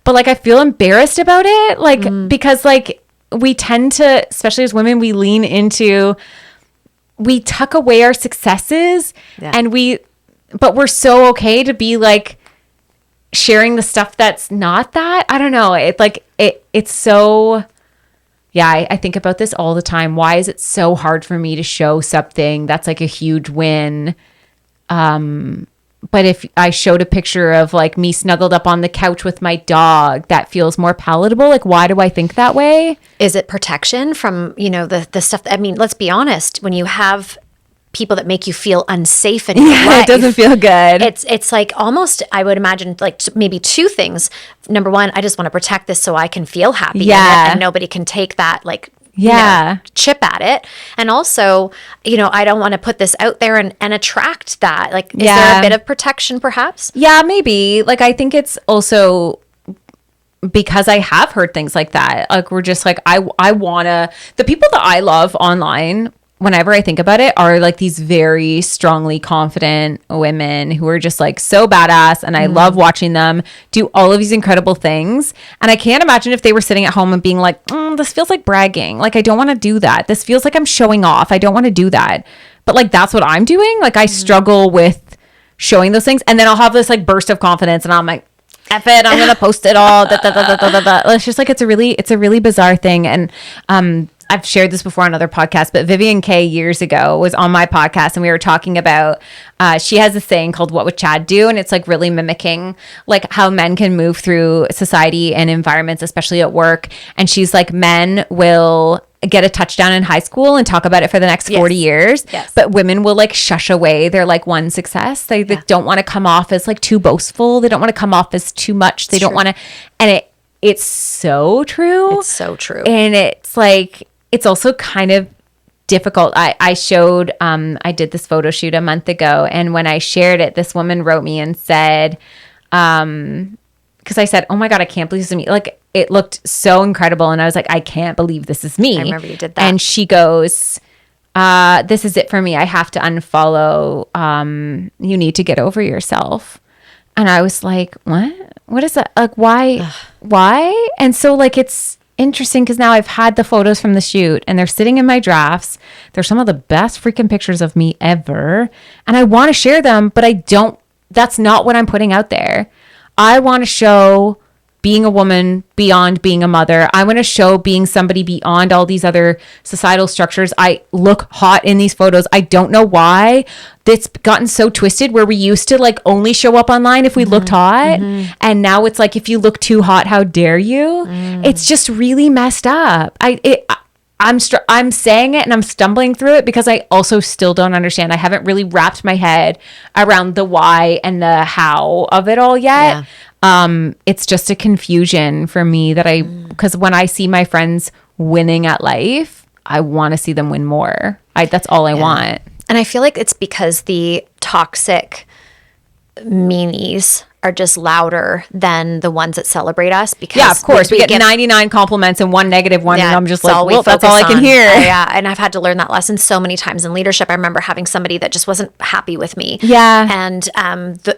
But like, I feel embarrassed about it. Like, because like we tend to, especially as women, we lean into, we tuck away our successes and but we're so okay to be like sharing the stuff that's not that. I don't know. It's so, yeah, I think about this all the time. Why is it so hard for me to show something that's like a huge win? But if I showed a picture of like me snuggled up on the couch with my dog, that feels more palatable. Like, why do I think that way? Is it protection from, the stuff? I mean, let's be honest. When you have people that make you feel unsafe in your life, it doesn't feel good. It's like almost, I would imagine, like maybe two things. Number one, I just want to protect this so I can feel happy in it, and nobody can take that like chip at it. And also, I don't want to put this out there and attract that. Like, is there a bit of protection perhaps? Yeah, maybe. Like, I think it's also because I have heard things like that. Like, we're just like, I want to, the people that I love online, whenever I think about it, are like these very strongly confident women who are just like so badass. And I love watching them do all of these incredible things. And I can't imagine if they were sitting at home and being like, this feels like bragging. Like, I don't want to do that. This feels like I'm showing off. I don't want to do that. But like, that's what I'm doing. Like, I struggle with showing those things. And then I'll have this like burst of confidence and I'm like, F it, I'm going to post it all. It's just like, it's a really bizarre thing. And, I've shared this before on other podcasts, but Vivian Kaye years ago was on my podcast and we were talking about, she has this saying called "What Would Chad Do?" And it's like really mimicking like how men can move through society and environments, especially at work. And she's like, men will get a touchdown in high school and talk about it for the next 40 years. Yes. But women will like shush away their like one success. They don't want to come off as like too boastful. They don't want to come off as too much. They don't want to, and it's so true. It's so true. And it's like, it's also kind of difficult. I showed, I did this photo shoot a month ago. And when I shared it, this woman wrote me and said, because I said, oh my God, I can't believe this is me. Like, it looked so incredible. And I was like, I can't believe this is me. I remember you did that. And she goes, this is it for me. I have to unfollow. You need to get over yourself. And I was like, what? What is that? Like, why? Why? And so like, it's interesting because now I've had the photos from the shoot and they're sitting in my drafts. They're some of the best freaking pictures of me ever. And I want to share them, but that's not what I'm putting out there. I want to show being a woman beyond being a mother. I want to show being somebody beyond all these other societal structures. I look hot in these photos. I don't know why. It's gotten so twisted where we used to like only show up online if we looked hot. And now it's like, if you look too hot, how dare you? It's just really messed up. I'm saying it and I'm stumbling through it because I also still don't understand. I haven't really wrapped my head around the why and the how of it all yet. It's just a confusion for me that because when I see my friends winning at life, I want to see them win more. That's all I want. And I feel like it's because the toxic meanies are just louder than the ones that celebrate us. Because of course we get 99 compliments and one negative one, and I'm just like, well, that's all I can hear. And I've had to learn that lesson so many times in leadership. I remember having somebody that just wasn't happy with me. And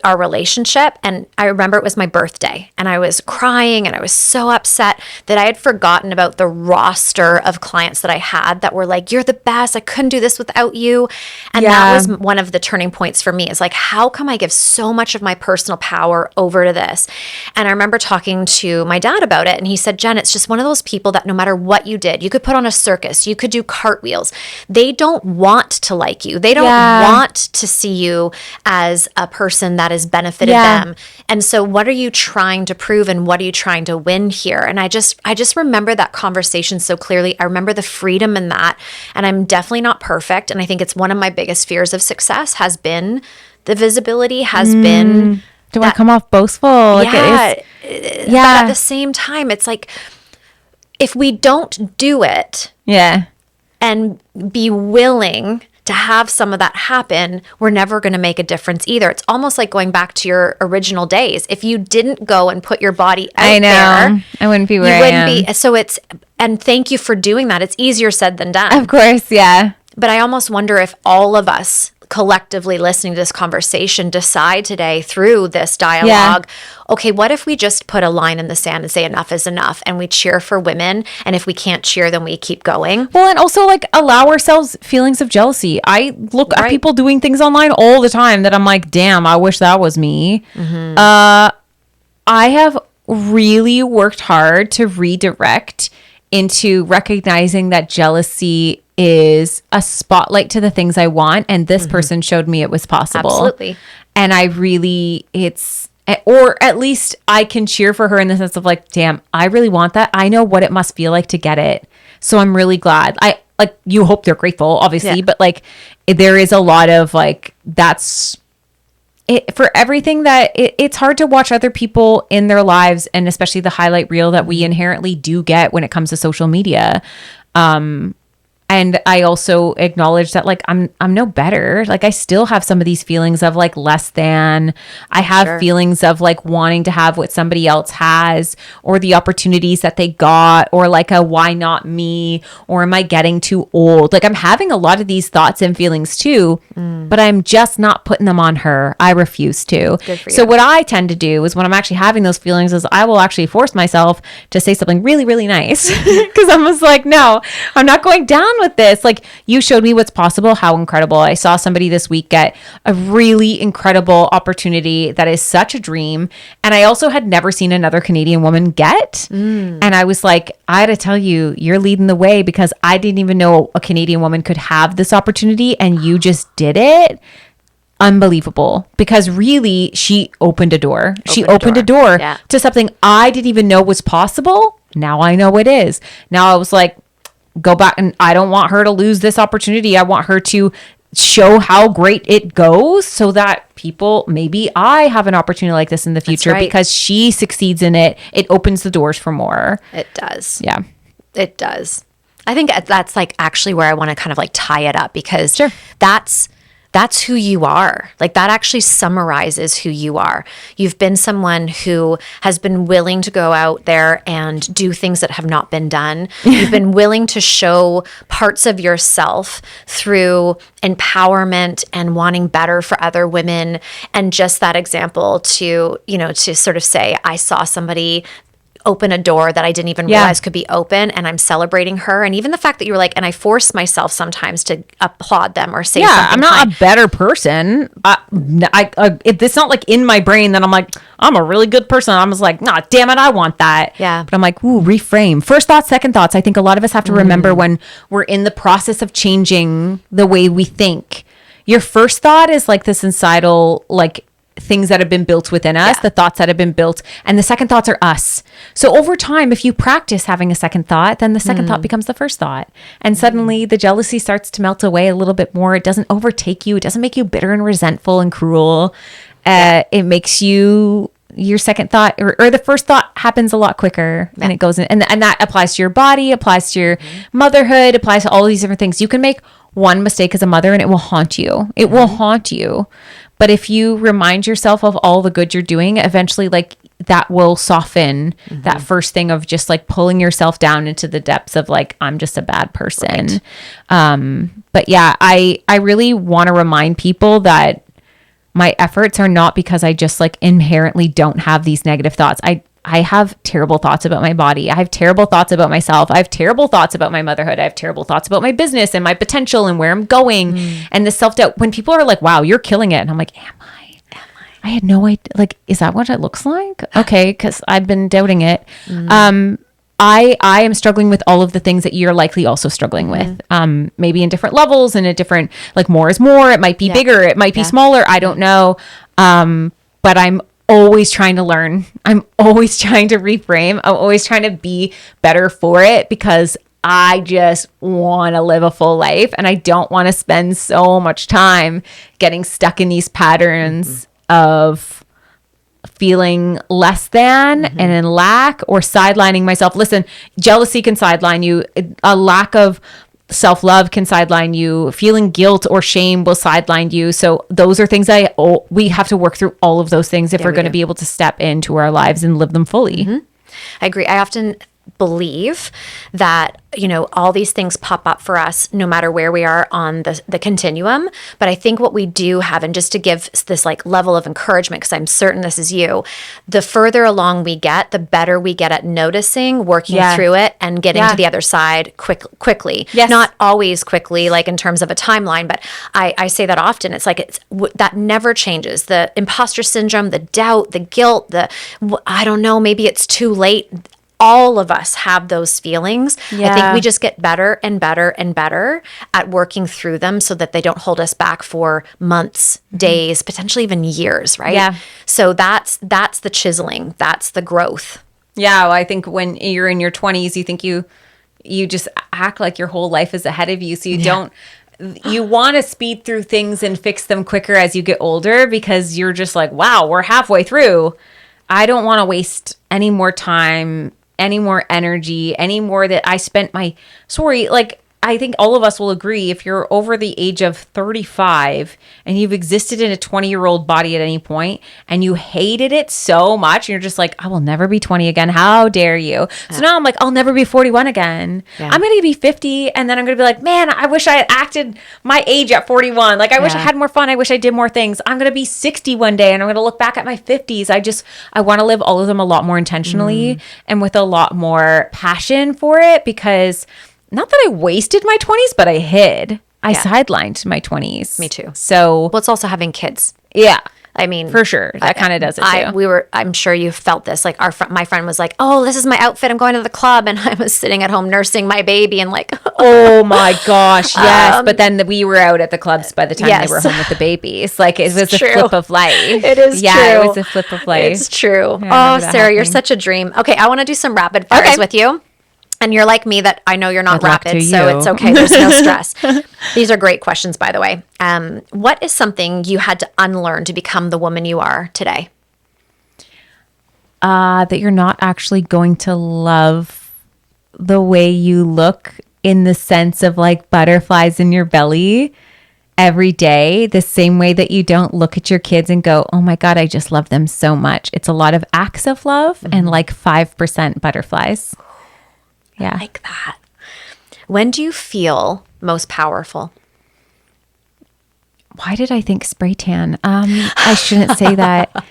our relationship. And I remember it was my birthday and I was crying and I was so upset that I had forgotten about the roster of clients that I had that were like, you're the best. I couldn't do this without you. And that was one of the turning points for me. Is like, how come I give so much of my personal power over to this? And I remember talking to my dad about it, and he said, Jen, it's just one of those people that no matter what you did, you could put on a circus, you could do cartwheels, they don't want to like you. They don't want to see you as a person that has benefited them. And so what are you trying to prove and what are you trying to win here? And I just remember that conversation so clearly. I remember the freedom in that. And I'm definitely not perfect. And I think it's one of my biggest fears of success has been the visibility, has been Do I come off boastful? Yeah. But at the same time, it's like, if we don't do it and be willing to have some of that happen, we're never going to make a difference either. It's almost like going back to your original days. If you didn't go and put your body out there, I wouldn't be where I am. So and thank you for doing that. It's easier said than done. Of course, yeah. But I almost wonder if all of us collectively listening to this conversation decide today through this dialogue, okay, what if we just put a line in the sand and say enough is enough, and we cheer for women, and if we can't cheer, then we keep going? Well, and also like allow ourselves feelings of jealousy. I look at people doing things online all the time that I'm like, damn, I wish that was me. I have really worked hard to redirect into recognizing that jealousy is a spotlight to the things I want, and this person showed me it was possible. Absolutely. And I really, or at least I can cheer for her in the sense of like, damn, I really want that. I know what it must feel like to get it. So I'm really glad. You hope they're grateful, obviously, but like there is a lot of like, that's it for everything that it's hard to watch other people in their lives, and especially the highlight reel that we inherently do get when it comes to social media. And I also acknowledge that like I'm no better. Like I still have some of these feelings of like less than. I have feelings of like wanting to have what somebody else has, or the opportunities that they got, or like a why not me, or am I getting too old? Like I'm having a lot of these thoughts and feelings too, but I'm just not putting them on her. I refuse to. Good for you. So what I tend to do is when I'm actually having those feelings is I will actually force myself to say something really, really nice, because I'm just like, no, I'm not going down with this. Like you showed me what's possible, how incredible. I saw somebody this week get a really incredible opportunity that is such a dream, and I also had never seen another Canadian woman get, and I was like, I had to tell you, you're leading the way, because I didn't even know a Canadian woman could have this opportunity, and you just did it. Unbelievable, because really she opened a door. She opened a door to something I didn't even know was possible. Now I know it is. Now I was like, go back, and I don't want her to lose this opportunity. I want her to show how great it goes, so that people, maybe I have an opportunity like this in the future, because she succeeds in it. It opens the doors for more. It does. Yeah, it does. I think that's like actually where I want to kind of like tie it up, because that's who you are. Like that actually summarizes who you are. You've been someone who has been willing to go out there and do things that have not been done. You've been willing to show parts of yourself through empowerment and wanting better for other women. And just that example to sort of say, I saw somebody open a door that I didn't even realize could be open, and I'm celebrating her. And even the fact that you were like, and I force myself sometimes to applaud them or say something I'm not a better person. If it's not like in my brain that I'm like, I'm a really good person, I'm just like, nah, damn it, I want that. But I'm like, ooh, reframe. First thoughts, second thoughts. I think a lot of us have to remember when we're in the process of changing the way we think. Your first thought is like this societal, like, things that have been built within us, the thoughts that have been built, and the second thoughts are us. So over time, if you practice having a second thought, then the second thought becomes the first thought, and suddenly the jealousy starts to melt away a little bit more. It doesn't overtake you. It doesn't make you bitter and resentful and cruel. It makes you, your second thought or the first thought happens a lot quicker, and it goes in, and that applies to your body, applies to your motherhood, applies to all these different things. You can make one mistake as a mother and it will haunt you. It will haunt you. But if you remind yourself of all the good you're doing, eventually like that will soften that first thing of just like pulling yourself down into the depths of like, I'm just a bad person. But yeah, I really want to remind people that my efforts are not because I just like inherently don't have these negative thoughts. I have terrible thoughts about my body. I have terrible thoughts about myself. I have terrible thoughts about my motherhood. I have terrible thoughts about my business and my potential and where I'm going. And the self-doubt, when people are like, wow, you're killing it. And I'm like, am I? I had no idea. Like, is that what it looks like? Okay. Cause I've been doubting it. I am struggling with all of the things that you're likely also struggling with. Maybe in different levels and a different, like more is more. It might be bigger. It might be smaller. I don't know. But I'm always trying to learn. I'm always trying to reframe. I'm always trying to be better for it, because I just want to live a full life, and I don't want to spend so much time getting stuck in these patterns of feeling less than and in lack or sidelining myself. Listen, jealousy can sideline you. A lack of self-love can sideline you. Feeling guilt or shame will sideline you. So those are things we have to work through all of those things if we're going to be able to step into our lives and live them fully. I agree. I often believe that, all these things pop up for us no matter where we are on the continuum. But I think what we do have, and just to give this like level of encouragement, because I'm certain this is you, the further along we get, the better we get at noticing, working through it, and getting to the other side quickly. Yes. Not always quickly, like in terms of a timeline, but I say that often. It's like that never changes. The imposter syndrome, the doubt, the guilt, I don't know, maybe it's too late. All of us have those feelings. Yeah. I think we just get better and better and better at working through them so that they don't hold us back for months, days, potentially even years, right? Yeah. So that's the chiseling. That's the growth. Yeah. Well, I think when you're in your 20s, you think you just act like your whole life is ahead of you. So you want to speed through things and fix them quicker as you get older because you're just like, wow, we're halfway through. I don't want to waste any more time, any more energy, any more that I spent I think all of us will agree, if you're over the age of 35 and you've existed in a 20-year-old body at any point and you hated it so much, and you're just like, I will never be 20 again. How dare you? So now I'm like, I'll never be 41 again. Yeah. I'm going to be 50, and then I'm going to be like, man, I wish I had acted my age at 41. Like, I wish I had more fun. I wish I did more things. I'm going to be 60 one day, and I'm going to look back at my 50s. I want to live all of them a lot more intentionally and with a lot more passion for it, because not that I wasted my 20s, but I sidelined my 20s. Me too. So, well, it's also having kids. Yeah. I mean, for sure. That kind of does it too. I'm sure you felt this. Like my friend was like, oh, this is my outfit. I'm going to the club. And I was sitting at home nursing my baby and like, oh my gosh. Yes. But then we were out at the clubs by the time they were home with the babies. Like it was a flip of life. It is true. Yeah, it was a flip of life. It's true. Oh, Sarah, you're such a dream. Okay. I want to do some rapid fires with you. And you're like me that I know you're not rapid, so it's okay. There's no stress. These are great questions, by the way. What is something you had to unlearn to become the woman you are today? That you're not actually going to love the way you look, in the sense of like butterflies in your belly every day, the same way that you don't look at your kids and go, oh my God, I just love them so much. It's a lot of acts of love and like 5% butterflies. Yeah. I like that. When do you feel most powerful? Why did I think spray tan? I shouldn't say that.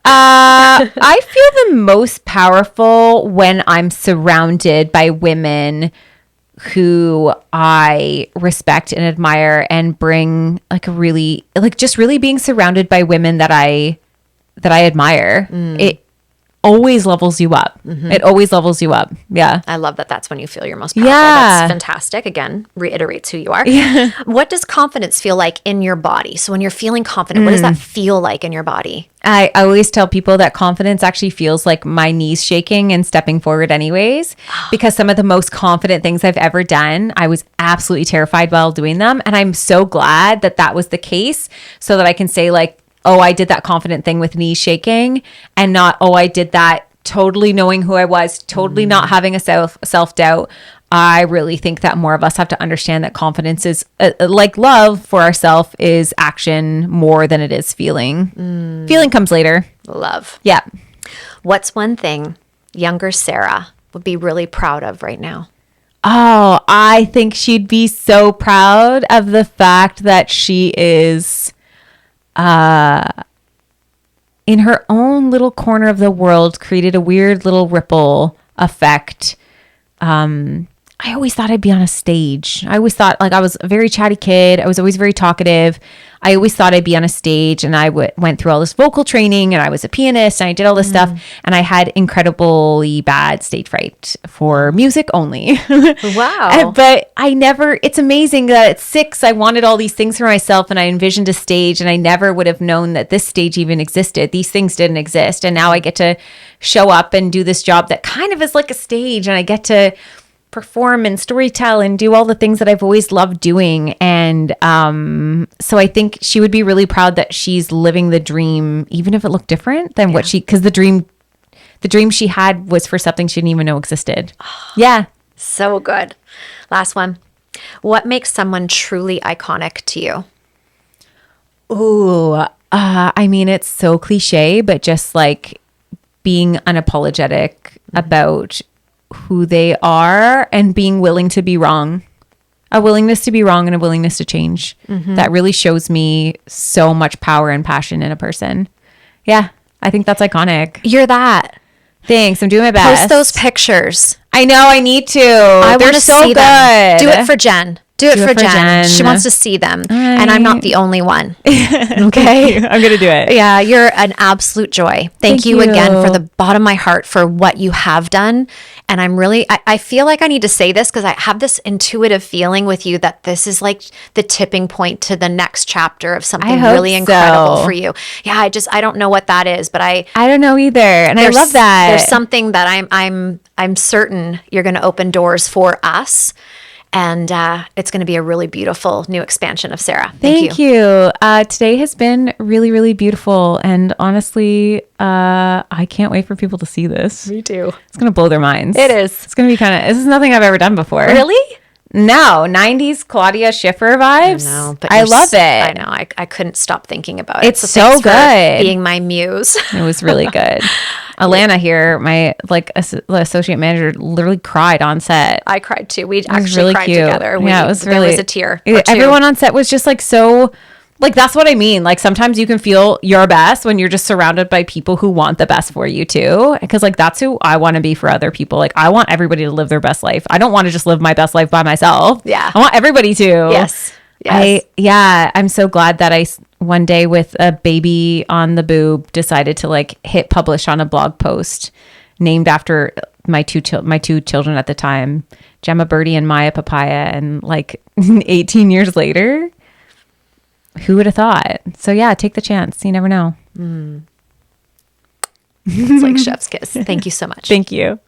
I feel the most powerful when I'm surrounded by women who I respect and admire, and bring like just really being surrounded by women that I admire. It always levels you up. It always levels you up. Yeah. I love that. That's when you feel your most powerful. Yeah. That's fantastic. Again, reiterates who you are. Yeah. What does confidence feel like in your body? So when you're feeling confident, what does that feel like in your body? I always tell people that confidence actually feels like my knees shaking and stepping forward anyways, because some of the most confident things I've ever done, I was absolutely terrified while doing them. And I'm so glad that was the case, so that I can say like, oh, I did that confident thing with knees shaking, and not, oh, I did that totally knowing who I was, totally not having a self-doubt. I really think that more of us have to understand that confidence is like love for ourselves is action more than it is feeling. Feeling comes later. Love. Yeah. What's one thing younger Sarah would be really proud of right now? Oh, I think she'd be so proud of the fact that she is in her own little corner of the world, created a weird little ripple effect. I always thought I'd be on a stage. I always thought, like, I was a very chatty kid. I was always very talkative. I always thought I'd be on a stage, and I went through all this vocal training, and I was a pianist, and I did all this stuff, and I had incredibly bad stage fright for music only. Wow. But it's amazing that at 6, I wanted all these things for myself, and I envisioned a stage, and I never would have known that this stage even existed. These things didn't exist, and now I get to show up and do this job that kind of is like a stage, and I get to perform and storytell and do all the things that I've always loved doing. And so I think she would be really proud that she's living the dream, even if it looked different than what because the dream she had was for something she didn't even know existed. Yeah. So good. Last one. What makes someone truly iconic to you? Ooh, I mean, it's so cliche, but just like being unapologetic about who they are and being willing to be wrong. A willingness to be wrong and a willingness to change. That really shows me so much power and passion in a person. Yeah, I think that's iconic. You're that. Thanks. I'm doing my best. Post those pictures. I know. I need to. I want to so see good. them. Do it for Jen. Do it for Jen. Jen. She wants to see them. And I'm not the only one. Okay. I'm going to do it. Yeah, you're an absolute joy. Thank you again for the bottom of my heart for what you have done. And I'm really, I feel like I need to say this because I have this intuitive feeling with you that this is like the tipping point to the next chapter of something really incredible for you. Yeah, I don't know what that is, but I don't know either. And I love that. There's something that I'm certain you're going to open doors for us. And it's going to be a really beautiful new expansion of Sarah. Thank you. Today has been really, really beautiful. And honestly, I can't wait for people to see this. Me too. It's going to blow their minds. It is. It's going to be this is nothing I've ever done before. Really? No, 90s Claudia Schiffer vibes. I know, but I love it. I know. I couldn't stop thinking about it. It's so good. Being my muse. It was really good. Alana here, my associate manager, literally cried on set. I cried too. We actually really cried cute. together. It was there was a tear. Everyone on set was just so. That's what I mean. Sometimes you can feel your best when you're just surrounded by people who want the best for you too. Because that's who I want to be for other people. I want everybody to live their best life. I don't want to just live my best life by myself. Yeah. I want everybody to. Yes. I'm so glad that I one day with a baby on the boob decided to hit publish on a blog post named after my two children at the time, Gemma Birdie and Maya Papaya. And 18 years later, who would have thought? So yeah, take the chance. You never know. It's like chef's kiss. Thank you so much. Thank you.